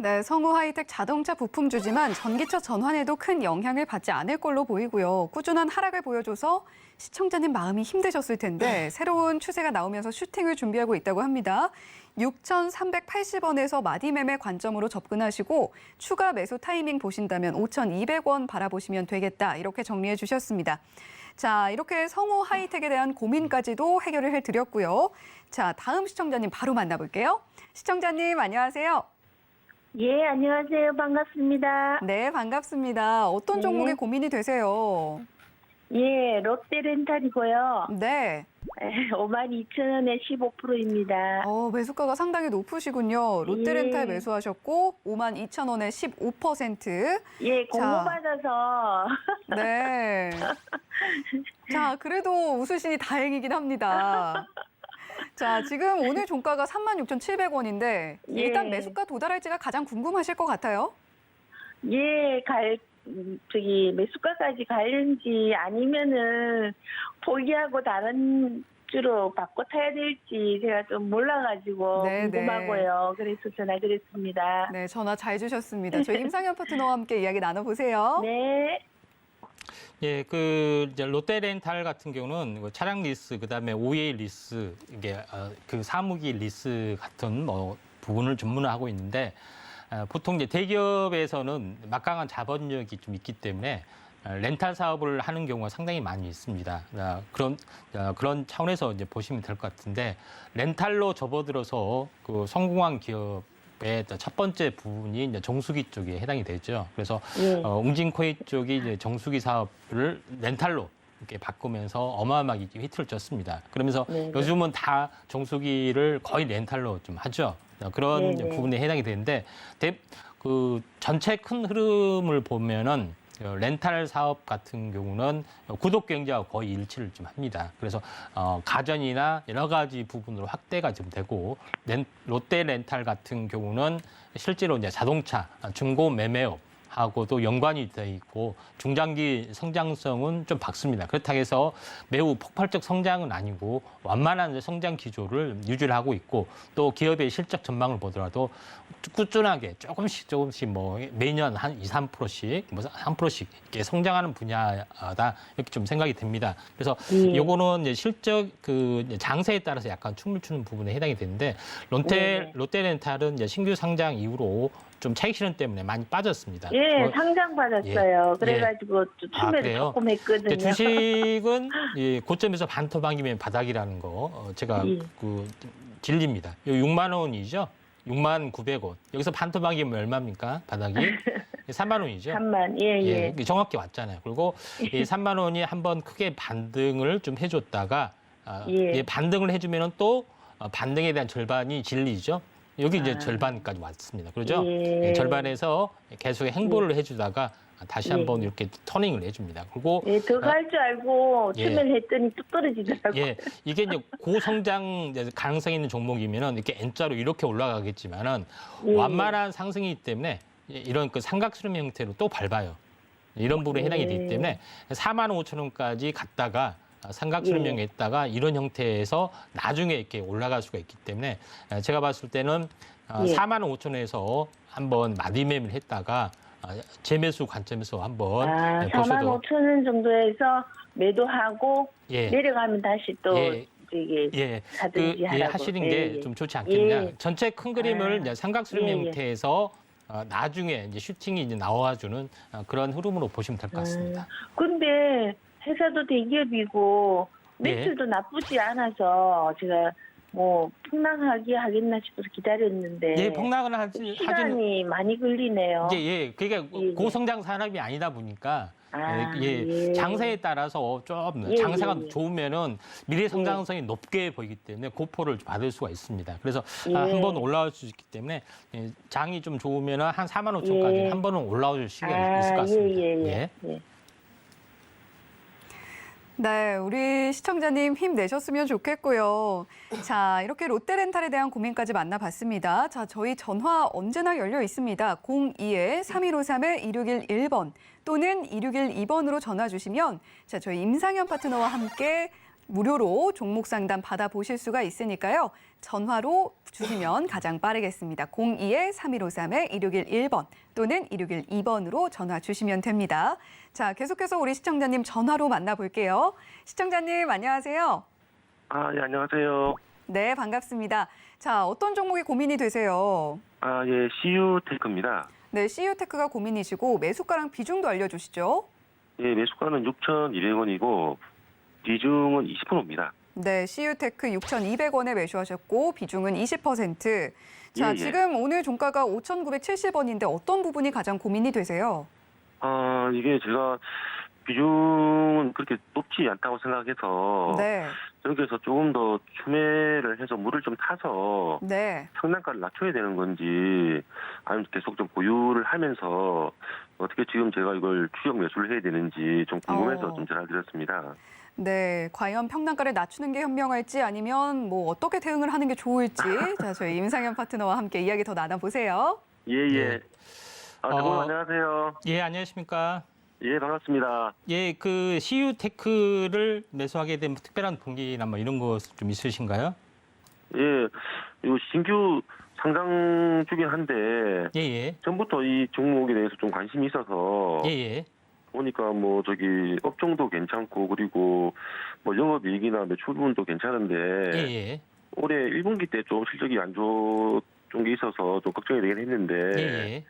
네, 성우 하이텍 자동차 부품 주지만 전기차 전환에도 큰 영향을 받지 않을 걸로 보이고요. 꾸준한 하락을 보여줘서 시청자님 마음이 힘드셨을 텐데 새로운 추세가 나오면서 슈팅을 준비하고 있다고 합니다. 6,380원에서 마디 매매 관점으로 접근하시고 추가 매수 타이밍 보신다면 5,200원 바라보시면 되겠다. 이렇게 정리해 주셨습니다. 자, 이렇게 성우 하이텍에 대한 고민까지도 해결을 해드렸고요. 자, 다음 시청자님 바로 만나볼게요. 시청자님 안녕하세요. 예, 안녕하세요. 반갑습니다. 네, 반갑습니다. 어떤 네. 종목에 고민이 되세요? 예, 롯데렌탈이고요. 네. 52,000원에 15%입니다. 매수가가 상당히 높으시군요. 롯데렌탈 예. 매수하셨고 52,000원에 15%. 예, 자. 공모받아서 네. 자, 그래도 웃으시니 다행이긴 합니다. 자, 지금 오늘 종가가 36,700원인데 일단 예. 매수가 도달할지가 가장 궁금하실 것 같아요. 예, 매수가까지 갈는지 아니면은 포기하고 다른 주로 바꿔 타야 될지 제가 좀 몰라가지고 네, 궁금하고요. 그래서 전화드렸습니다. 네, 전화 잘 주셨습니다. 저희 임상현 파트너와 함께 이야기 나눠보세요. 네. 예, 이제 롯데렌탈 같은 경우는 차량 리스, 그다음에 OEA 리스, 이게 그 사무기 리스 같은 부분을 전문화하고 있는데 보통 이제 대기업에서는 막강한 자본력이 좀 있기 때문에 렌탈 사업을 하는 경우가 상당히 많이 있습니다. 그런 차원에서 이제 보시면 될 것 같은데 렌탈로 접어들어서 그 성공한 기업의 첫 번째 부분이 이제 정수기 쪽에 해당이 되죠. 그래서 예. 웅진코이 쪽이 이제 정수기 사업을 렌탈로 이렇게 바꾸면서 어마어마하게 히트를 쳤습니다. 그러면서 네. 요즘은 다 정수기를 거의 렌탈로 좀 하죠. 그런 네. 부분에 해당이 되는데 그 전체 큰 흐름을 보면은 렌탈 사업 같은 경우는 구독 경제와 거의 일치를 좀 합니다. 그래서 가전이나 여러 가지 부분으로 확대가 좀 되고 롯데 렌탈 같은 경우는 실제로 이제 자동차 중고 매매업 하고도 연관이 돼 있고 중장기 성장성은 좀 밝습니다. 그렇다고 해서 매우 폭발적 성장은 아니고 완만한 성장 기조를 유지를 하고 있고 또 기업의 실적 전망을 보더라도 꾸준하게 조금씩 뭐 매년 한 2, 3%씩 뭐 3%씩 이렇게 성장하는 분야다 이렇게 좀 생각이 됩니다. 그래서 요거는 이제 실적 그 장세에 따라서 약간 춤을 추는 부분에 해당이 되는데 롯데렌탈은 이제 신규 상장 이후로 좀 차익 실현 때문에 많이 빠졌습니다. 예, 상장 받았어요. 예. 그래가지고 추매를 그래요? 조금 했거든요. 주식은 고점에서 반토막이면 바닥이라는 거 제가 예. 그 진리입니다. 6만 원이죠. 6만 900원. 여기서 반토막이면 얼마입니까? 바닥이 3만 원이죠. 3만, 예. 정확히 왔잖아요. 그리고 이 3만 원이 한번 크게 반등을 좀 해줬다가 예. 반등을 해주면은 또 반등에 대한 절반이 진리죠. 여기 이제 절반까지 왔습니다. 그렇죠? 예. 절반에서 계속 행보를 해주다가 다시 한번 이렇게 터닝을 해줍니다. 그리고 예, 더 갈 줄 알고 예. 추매를 했더니 뚝 떨어지더라고요. 예, 이게 이제 고성장 가능성이 있는 종목이면은 이렇게 N자로 이렇게 올라가겠지만은 예. 완만한 상승이기 때문에 이런 그 삼각수렴 형태로 또 밟아요. 이런 부분에 해당이 되기 때문에 4만 5천 원까지 갔다가 삼각수렴형에 있다가 이런 형태에서 나중에 이렇게 올라갈 수가 있기 때문에 제가 봤을 때는 4만 5천 원에서 한번 마디매매를 했다가 재매수 관점에서 한번 4만 보셔도 5천 원 정도에서 매도하고 예. 내려가면 다시 또 예. 이게 사든지 하라고. 하시는 예, 게 예. 좀 좋지 않겠냐. 예. 전체 큰 그림을 이제 삼각수렴 예, 예. 형태에서 나중에 이제 슈팅이 이제 나와주는 그런 흐름으로 보시면 될 것 같습니다. 근데 회사도 대기업이고 예. 매출도 나쁘지 않아서 제가 뭐 폭락하게 하겠나 싶어서 기다렸는데 예, 폭락은 하지는 시간이 많이 걸리네요. 예. 그게 예. 고성장 산업이 아니다 보니까 예. 장세에 따라서 좀 예, 장세가 예. 좋으면은 미래 성장성이 높게 보이기 때문에 고포를 받을 수가 있습니다. 그래서 예. 한번 올라올 수 있기 때문에 장이 좀 좋으면은 한 4만 5천까지 예. 한 번은 올라올 시기가 있을 것 같습니다. 예. 네, 우리 시청자님 힘내셨으면 좋겠고요. 자, 이렇게 롯데렌탈에 대한 고민까지 만나봤습니다. 자, 저희 전화 언제나 열려 있습니다. 02-3153-2611번 또는 2612번으로 전화 주시면 자, 저희 임상현 파트너와 함께 무료로 종목 상담 받아보실 수가 있으니까요. 전화로 주시면 가장 빠르겠습니다. 02-3153-1611번 또는 1612번으로 전화 주시면 됩니다. 자, 계속해서 우리 시청자님 전화로 만나볼게요. 시청자님 안녕하세요. 예, 안녕하세요. 네, 반갑습니다. 자, 어떤 종목이 고민이 되세요? 예, CU테크입니다. 네, CU테크가 고민이시고 매수가랑 비중도 알려주시죠. 예, 매수가는 6,200원이고 비중은 20%입니다. 네, CU테크 6,200원에 매수하셨고 비중은 20%. 자, 예. 지금 오늘 종가가 5,970원인데 어떤 부분이 가장 고민이 되세요? 이게 제가 비중은 그렇게 높지 않다고 생각해서 네, 여기에서 조금 더 추매를 해서 물을 좀 타서 네. 상단가를 낮춰야 되는 건지 아니면 계속 좀 보유를 하면서 어떻게 지금 제가 이걸 추격 매수를 해야 되는지 좀 궁금해서 좀 전화드렸습니다. 네, 과연 평단가를 낮추는 게 현명할지 아니면 뭐 어떻게 대응을 하는 게 좋을지 자, 저희 임상현 파트너와 함께 이야기 더 나눠보세요. 예. 네. 대표님 안녕하세요. 예, 안녕하십니까? 예, 반갑습니다. 예, 그 CU테크를 매수하게 된 특별한 동기나 뭐 이런 거 좀 있으신가요? 예, 이거 신규 상장 주긴 한데 예, 예. 전부터 이 종목에 대해서 좀 관심이 있어서 예, 예. 보니까 뭐 저기 업종도 괜찮고 그리고 뭐 영업이익이나 매출 부분도 괜찮은데 예, 예. 올해 1분기 때 좀 실적이 안 좋은 게 있어서 좀 걱정이 되긴 했는데 예, 예.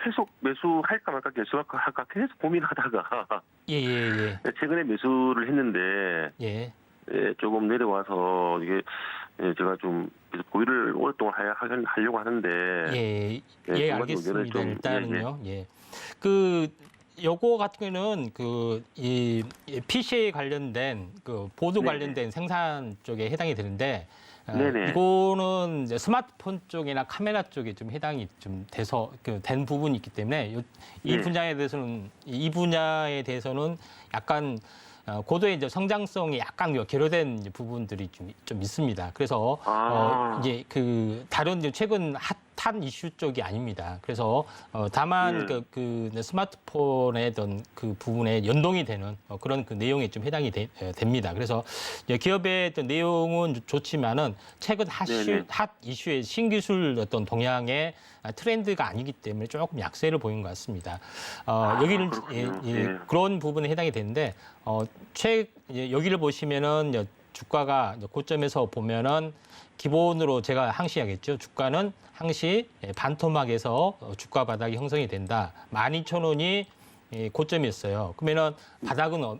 계속 매수할까 말까 매수할까 계속 고민하다가 예, 예, 최근에 매수를 했는데 예. 예, 조금 내려와서 이게 제가 좀 계속 보유를 오랫동안 하려고 하는데 예, 네, 예, 두 가지 알겠습니다. 의견을 좀, 일단은요. 예. 그 요거 같은 경우는 이 PC에 관련된 그 보드 네네. 관련된 생산 쪽에 해당이 되는데 네네. 이거는 이제 스마트폰 쪽이나 카메라 쪽에 좀 해당이 좀 돼서 된 부분이 있기 때문에 이 네. 분야에 대해서는 약간 고도의 이제 성장성이 약간 결여된 이제 부분들이 좀 있습니다. 그래서 이제 그 다른 이제 최근 핫한 이슈 쪽이 아닙니다. 그래서 다만 그 스마트폰의 어떤 그 부분에 연동이 되는 그런 그 내용에 좀 해당이 됩니다. 그래서 이제 기업의 어떤 내용은 좋지만은 최근 네네. 핫 이슈의 신기술 어떤 동향의 트렌드가 아니기 때문에 조금 약세를 보인 것 같습니다. 여기를 그렇군요. 그런 부분에 해당이 되는데 여기를 보시면은 주가가 고점에서 보면은 기본으로 제가 항시하겠죠. 주가는 항시 반토막에서 주가 바닥이 형성이 된다. 12,000원이 고점이었어요. 그러면은 바닥은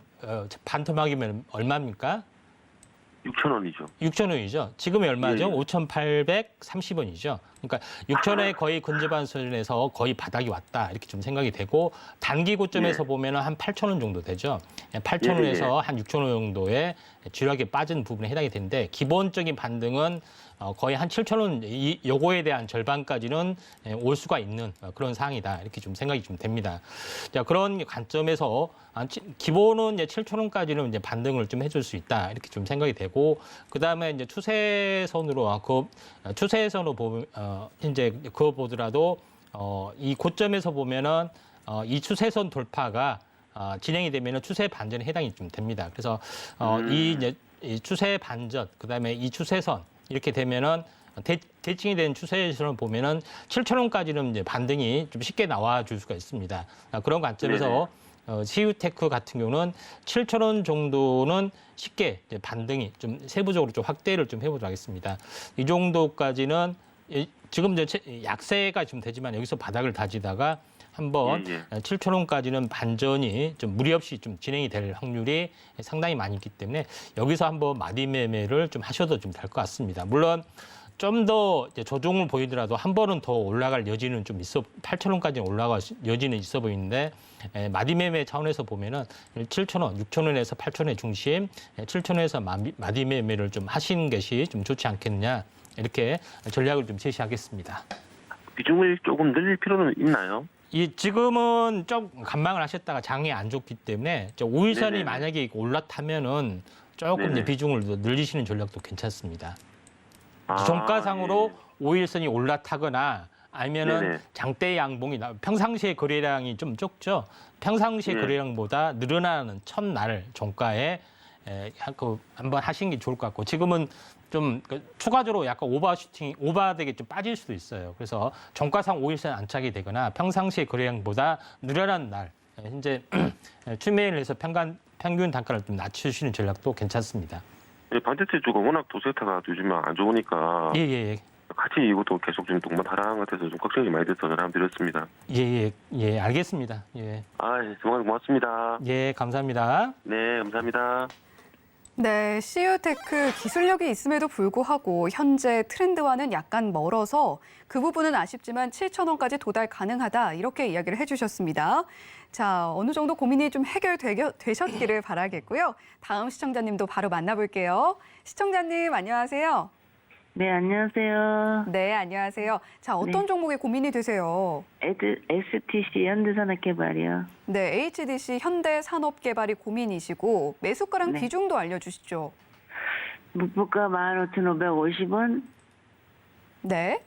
반토막이면 얼마입니까? 6,000원이죠. 6,000원이죠. 지금이 얼마죠? 예. 5,830원이죠. 그러니까 6,000원에 거의 근접한 수준에서 거의 바닥이 왔다. 이렇게 좀 생각이 되고 단기 고점에서 예. 보면은 한 8,000원 정도 되죠. 8,000원에서 한 6,000원 정도의 주력에 빠진 부분에 해당이 되는데 기본적인 반등은 거의 한 7,000원 요거에 대한 절반까지는 올 수가 있는 그런 상황이다. 이렇게 좀 생각이 좀 됩니다. 자, 그런 관점에서 기본은 이제 7,000원까지는 이제 반등을 좀 해줄 수 있다. 이렇게 좀 생각이 되고 그다음에 이제 추세선으로 추세선으로 보면 이제 그거 보더라도 이 고점에서 보면은 이 추세선 돌파가 진행이 되면은 추세 반전에 해당이 좀 됩니다. 그래서 이 추세 반전 그다음에 이 추세선 이렇게 되면은 대칭이 된 추세선을 보면은 7,000원까지는 이제 반등이 좀 쉽게 나와 줄 수가 있습니다. 그런 관점에서 CU테크 같은 경우는 7,000원 정도는 쉽게 이제 반등이 좀 세부적으로 좀 확대를 좀 해보도록 하겠습니다. 이 정도까지는 지금 이제 약세가 좀 되지만 여기서 바닥을 다지다가 한번 7,000원까지는 반전이 좀 무리 없이 좀 진행이 될 확률이 상당히 많이 있기 때문에 여기서 한번 마디 매매를 좀 하셔도 좀 될 것 같습니다. 물론 좀 더 조정을 보이더라도 한 번은 더 올라갈 여지는 좀 8,000원까지 올라갈 여지는 있어 보이는데 마디 매매 차원에서 보면은 7,000원, 6,000원에서 8,000원의 중심, 7,000원에서 마디 매매를 좀 하시는 것이 좀 좋지 않겠느냐 이렇게 전략을 좀 제시하겠습니다. 비중을 조금 늘릴 필요는 있나요? 지금은 좀 관망을 하셨다가 장이 안 좋기 때문에 5일선이 네네. 만약에 올라타면은 조금 이제 네네. 비중을 더 늘리시는 전략도 괜찮습니다. 아, 종가상으로 5일선이 올라타거나 아니면은 네네. 장대 양봉이 평상시에 거래량이 좀 적죠. 평상시의 네. 거래량보다 늘어나는 첫날 종가에 한번 하시는 게 좋을 것 같고 지금은 좀 추가적으로 약간 오버되게 좀 빠질 수도 있어요. 그래서 종가상 5일선 안착이 되거나 평상시의 거래량보다 늘어난 날 현재 추매를 해서 평균 단가를 좀 낮추시는 전략도 괜찮습니다. 예, 반도체주가 워낙 도세타가 요즘에 안 좋으니까 예. 같이 이것도 계속 좀 동반 하락한 것 같아서 좀 걱정이 많이 돼서 전화 드렸습니다. 예, 알겠습니다. 예. 정말 고맙습니다. 예, 감사합니다. 네, 감사합니다. 네, CU테크 기술력이 있음에도 불구하고 현재 트렌드와는 약간 멀어서 그 부분은 아쉽지만 7,000원까지 도달 가능하다 이렇게 이야기를 해주셨습니다. 자, 어느 정도 고민이 좀 해결되셨기를 바라겠고요. 다음 시청자님도 바로 만나볼게요. 시청자님 안녕하세요. 네, 안녕하세요. 네, 안녕하세요. 자, 어떤 종목에 고민이 되세요? STC 현대산업개발이요. 네, HDC 현대산업개발이 고민이시고 매수가랑 네. 비중도 알려주시죠. 목표가 15,550원, 네.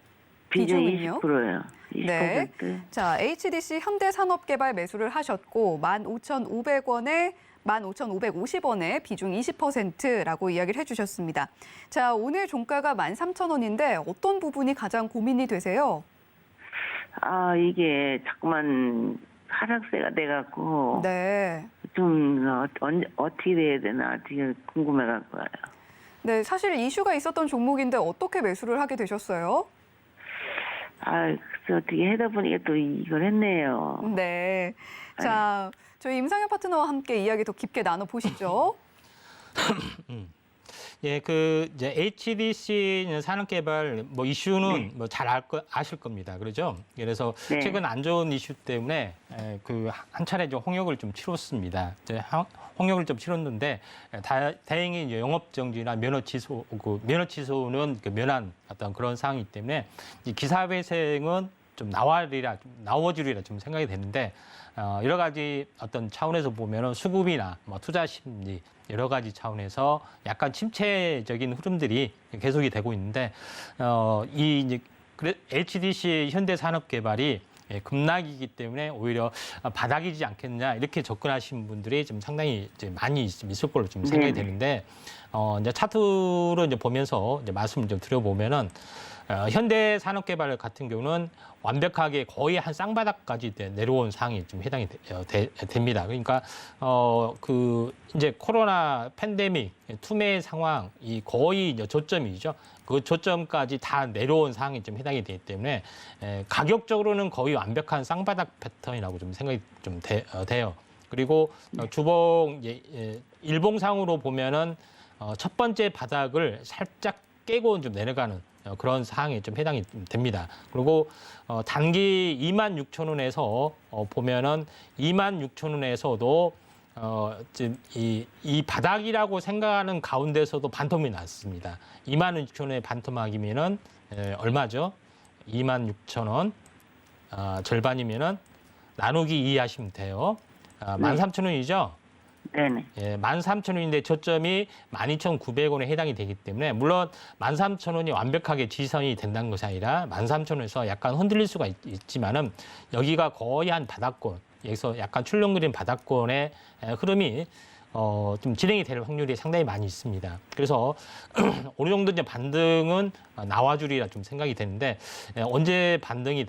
비중 비중은요? 20%예요. 20%. 네. 자, HDC 현대산업개발 매수를 하셨고 15,500원에 15,550원에 비중 20%라고 이야기를 해주셨습니다. 자, 오늘 종가가 13,000원인데 어떤 부분이 가장 고민이 되세요? 이게 자꾸만 하락세가 돼갖고 네. 좀 어떻게 돼야 되나 되게 궁금해갖고 와요. 네, 사실 이슈가 있었던 종목인데 어떻게 매수를 하게 되셨어요? 글쎄 어떻게 하다 보니까 또 이걸 했네요. 네. 자, 저희 임상현 파트너와 함께 이야기 더 깊게 나눠보시죠. 예, 이제 HDC 산업개발 이슈는 잘 아실 겁니다. 그렇죠? 그래서 네. 최근 안 좋은 이슈 때문에 한 차례 좀 홍역을 좀 치렀습니다. 홍역을 좀 치렀는데 다행히 이제 영업 정지나 면허 취소는 면한 어떤 그런 상황이기 때문에 이 기사 회생은 좀 나와주리라 좀 생각이 되는데 여러 가지 어떤 차원에서 보면은 수급이나 투자 심리 여러 가지 차원에서 약간 침체적인 흐름들이 계속이 되고 있는데 HDC 현대산업개발이 급락이기 때문에 오히려 바닥이지 않겠냐 이렇게 접근하신 분들이 좀 상당히 이제 많이 있을 걸로 좀 생각이 되는데 이제 차트로 이제 보면서 이제 말씀을 좀 드려보면은 현대산업개발 같은 경우는 완벽하게 거의 한 쌍바닥까지 내려온 상황이 좀 해당이 됩니다. 그러니까 이제 코로나 팬데믹 투매 상황이 거의 이제 저점이죠. 그 저점까지 다 내려온 상황이 좀 해당이 되기 때문에 가격적으로는 거의 완벽한 쌍바닥 패턴이라고 좀 생각이 좀 돼요. 그리고 주봉 일봉상으로 보면은 첫 번째 바닥을 살짝 깨고 좀 내려가는 그런 상황이 좀 해당이 됩니다. 그리고 단기 26,000원에서 보면은 26,000원에서도 지금 이 바닥이라고 생각하는 가운데서도 반토막이 났습니다. 26,000원에 반토막이면은 얼마죠? 26,000원 절반이면은 나누기 2 하시면 돼요. 13,000원이죠? 네네. 예, 13,000원인데 저점이 12,900원에 해당이 되기 때문에 물론 13,000원이 완벽하게 지선이 된다는 것이 아니라 13,000원에서 약간 흔들릴 수가 있지만은 여기가 거의 한 바닥권, 여기서 약간 출렁거리는 바닥권의 흐름이 좀 진행이 될 확률이 상당히 많이 있습니다. 그래서 어느 정도 이제 반등은 나와주리라 좀 생각이 되는데 언제 반등이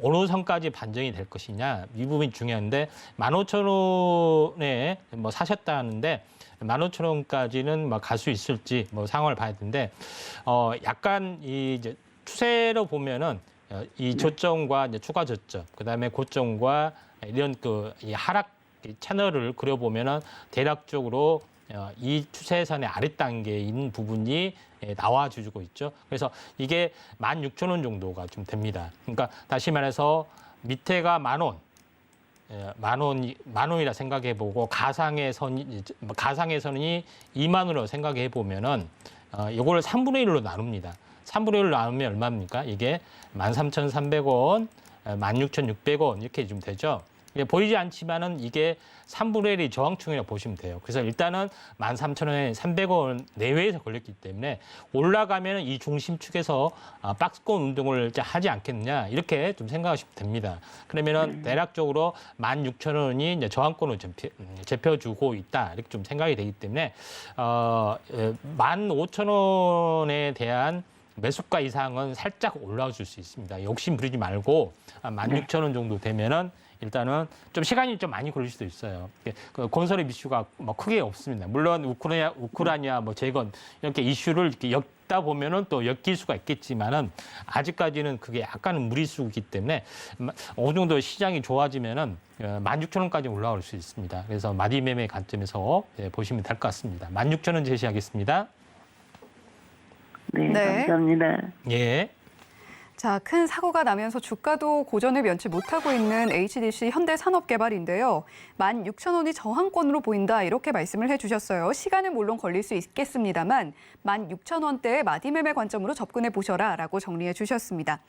어느 선까지 반등이 될 것이냐 이 부분이 중요한데 15,000원에 사셨다는데 15,000원까지는 갈 수 있을지 상황을 봐야 되는데 약간 이제 추세로 보면은 이 저점과 이제 추가 저점, 그다음에 고점과 이런 이 하락 채널을 그려보면은 대략적으로 이 추세선의 아랫단계인 부분이 나와주고 있죠. 그래서 이게 16,000원 정도가 좀 됩니다. 그러니까 다시 말해서 밑에가 10,000원, 만 원이라 생각해보고 가상의 선이 2만 원으로 생각해보면은 이걸 3분의 1로 나눕니다. 3분의 1로 나누면 얼마입니까? 이게 13,300원, 16,600원 이렇게 좀 되죠. 보이지 않지만은 이게 3분의 1이 저항충이라고 보시면 돼요. 그래서 일단은 13,000원에 300원 내외에서 걸렸기 때문에 올라가면 이 중심축에서 박스권 운동을 하지 않겠느냐 이렇게 좀 생각하시면 됩니다. 그러면은 대략적으로 16,000원이 이제 저항권으로 잡혀주고 있다 이렇게 좀 생각이 되기 때문에 15,000원에 대한 매수가 이상은 살짝 올라줄 수 있습니다. 욕심 부리지 말고 16,000원 정도 되면은 일단은 좀 시간이 좀 많이 걸릴 수도 있어요. 그 건설의 이슈가 뭐 크게 없습니다. 물론 우크라이나 뭐 재건 이렇게 이슈를 이렇게 엮다 보면은 또 엮일 수가 있겠지만은 아직까지는 그게 약간은 무리수이기 때문에 어느 정도 시장이 좋아지면은 16,000원까지 올라올 수 있습니다. 그래서 마디 매매 관점에서 보시면 될 것 같습니다. 16,000원 제시하겠습니다. 네, 네. 감사합니다. 예. 자, 큰 사고가 나면서 주가도 고전을 면치 못하고 있는 HDC 현대산업개발인데요. 16,000원이 저항권으로 보인다 이렇게 말씀을 해주셨어요. 시간은 물론 걸릴 수 있겠습니다만 16,000원대의 마디매매 관점으로 접근해 보셔라 라고 정리해 주셨습니다.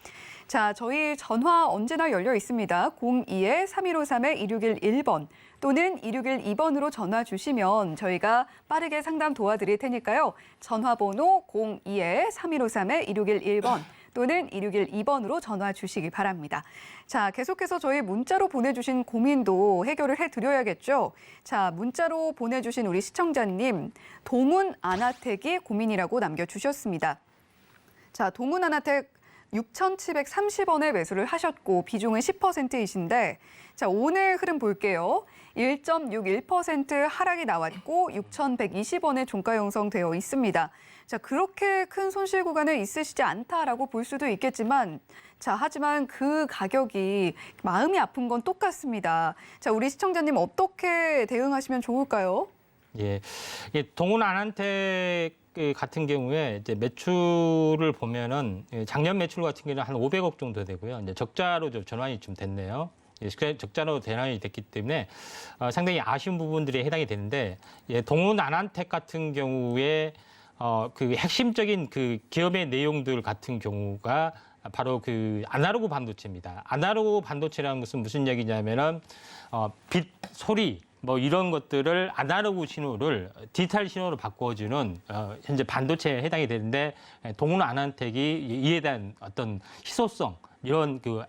자, 저희 전화 언제나 열려 있습니다. 02-3153-2611번 또는 2612번으로 전화 주시면 저희가 빠르게 상담 도와드릴 테니까요. 전화번호 02-3153-2611번 또는 2612번으로 전화 주시기 바랍니다. 자, 계속해서 저희 문자로 보내주신 고민도 해결을 해드려야겠죠. 자, 문자로 보내주신 우리 시청자님, 동훈 아나텍이 고민이라고 남겨주셨습니다. 자, 동훈 아나텍 6,730원에 매수를 하셨고 비중은 10%이신데 자, 오늘 흐름 볼게요. 1.61% 하락이 나왔고 6,120원에 종가 형성되어 있습니다. 자, 그렇게 큰 손실 구간은 있으시지 않다라고 볼 수도 있겠지만 자, 하지만 그 가격이 마음이 아픈 건 똑같습니다. 자, 우리 시청자님 어떻게 대응하시면 좋을까요? 예. 동훈 아나텍 같은 경우에 이제 매출을 보면은 작년 매출 같은 경우는 한 500억 정도 되고요. 이제 적자로 좀 전환이 좀 됐네요. 적자로 전환이 됐기 때문에 상당히 아쉬운 부분들이 해당이 되는데 동훈 아나텍 같은 경우에 그 핵심적인 그 기업의 내용들 같은 경우가 바로 그 아날로그 반도체입니다. 아날로그 반도체라는 것은 무슨 얘기냐면은 빛, 소리 뭐 이런 것들을 아날로그 신호를 디지털 신호로 바꿔주는 현재 반도체에 해당이 되는데 동훈 아나텍이 이에 대한 어떤 희소성 이런 그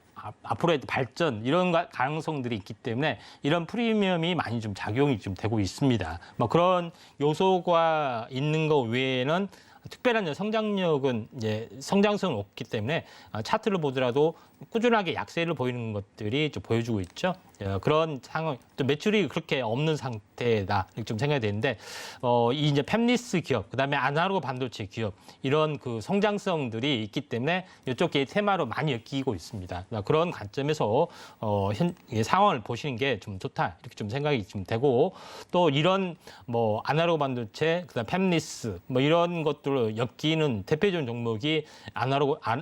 앞으로의 발전 이런 가능성들이 있기 때문에 이런 프리미엄이 많이 좀 작용이 좀 되고 있습니다. 뭐 그런 요소가 있는 것 외에는 특별한 성장력은 이제 성장성은 없기 때문에 차트를 보더라도 꾸준하게 약세를 보이는 것들이 좀 보여주고 있죠. 그런 상황, 또 매출이 그렇게 없는 상태다 이렇게 좀 생각이 되는데 이 이제 팹리스 기업, 그다음에 아날로그 반도체 기업 이런 그 성장성들이 있기 때문에 이쪽 테마로 많이 엮이고 있습니다. 그런 관점에서 상황을 보시는 게 좀 좋다 이렇게 좀 생각이 좀 되고 또 이런 뭐 아날로그 반도체, 그다음 팹리스 뭐 이런 것들로 엮이는 대표적인 종목이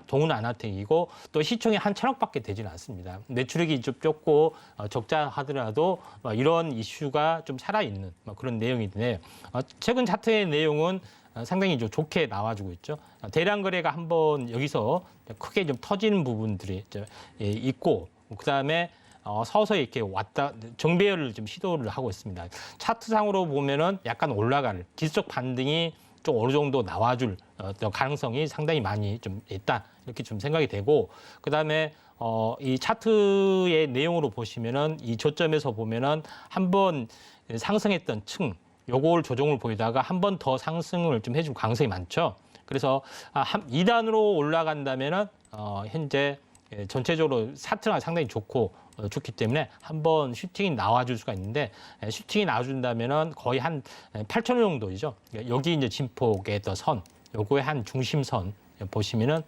동훈 아나텍이고 또 시총이 한 1,000억밖에 되지는 않습니다. 매출액이 좀 적고 적자 하더라도 이런 이슈가 좀 살아있는 그런 내용인데 최근 차트의 내용은 상당히 좀 좋게 나와주고 있죠. 대량 거래가 한번 여기서 크게 좀 터지는 부분들이 있고 그다음에 서서히 이렇게 정배열을 좀 시도를 하고 있습니다. 차트상으로 보면은 약간 올라갈 기술적 반등이 좀 어느 정도 나와줄 가능성이 상당히 많이 좀 있다 이렇게 좀 생각이 되고 그다음에 이 차트의 내용으로 보시면은 이 저점에서 보면은 한번 상승했던 층 요걸 조정을 보이다가 한 번 더 상승을 좀 해줄 가능성이 많죠. 그래서 2단으로 올라간다면은 현재 전체적으로 차트가 상당히 좋기 때문에 한번 슈팅이 나와줄 수가 있는데 슈팅이 나와준다면은 거의 한 8,000원 정도이죠. 여기 이제 진폭의 선, 요거의 한 중심선 보시면은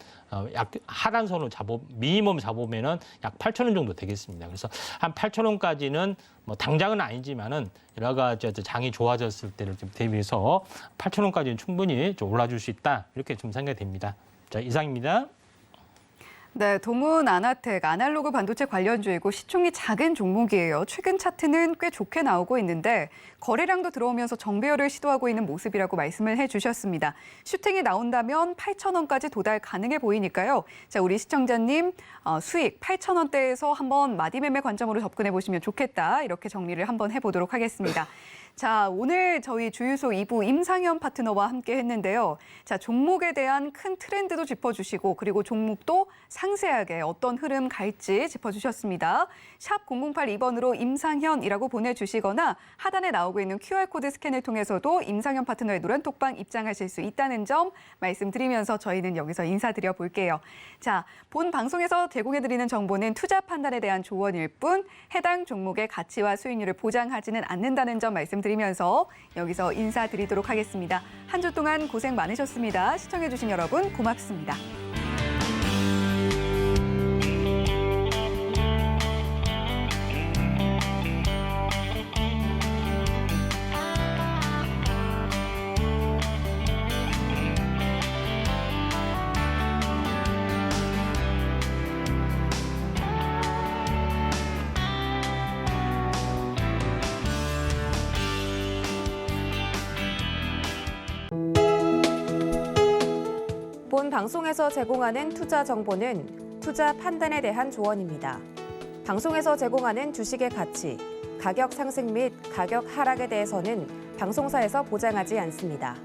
약 하단선으로 미니멈 잡으면은 약 8,000원 정도 되겠습니다. 그래서 한 8,000원까지는 뭐 당장은 아니지만은 여러 가지 장이 좋아졌을 때를 좀 대비해서 8,000원까지는 충분히 좀 올라줄 수 있다 이렇게 좀 생각이 됩니다. 자, 이상입니다. 네, 동훈 아나텍 아날로그 반도체 관련주이고 시총이 작은 종목이에요. 최근 차트는 꽤 좋게 나오고 있는데 거래량도 들어오면서 정배열을 시도하고 있는 모습이라고 말씀을 해주셨습니다. 슈팅이 나온다면 8,000원까지 도달 가능해 보이니까요. 자, 우리 시청자님 수익 8,000원대에서 한번 마디매매 관점으로 접근해 보시면 좋겠다. 이렇게 정리를 한번 해보도록 하겠습니다. 자, 오늘 저희 주유소 2부 임상현 파트너와 함께 했는데요. 자, 종목에 대한 큰 트렌드도 짚어주시고 그리고 종목도 상세하게 어떤 흐름 갈지 짚어주셨습니다. 샵 0082번으로 임상현이라고 보내주시거나 하단에 나오고 있는 QR코드 스캔을 통해서도 임상현 파트너의 노란톡방 입장하실 수 있다는 점 말씀드리면서 저희는 여기서 인사드려 볼게요. 자, 본 방송에서 제공해드리는 정보는 투자 판단에 대한 조언일 뿐 해당 종목의 가치와 수익률을 보장하지는 않는다는 점 말씀드리면서 여기서 인사드리도록 하겠습니다. 한 주 동안 고생 많으셨습니다. 시청해주신 여러분 고맙습니다. 본 방송에서 제공하는 투자 정보는 투자 판단에 대한 조언입니다. 방송에서 제공하는 주식의 가치, 가격 상승 및 가격 하락에 대해서는 방송사에서 보장하지 않습니다.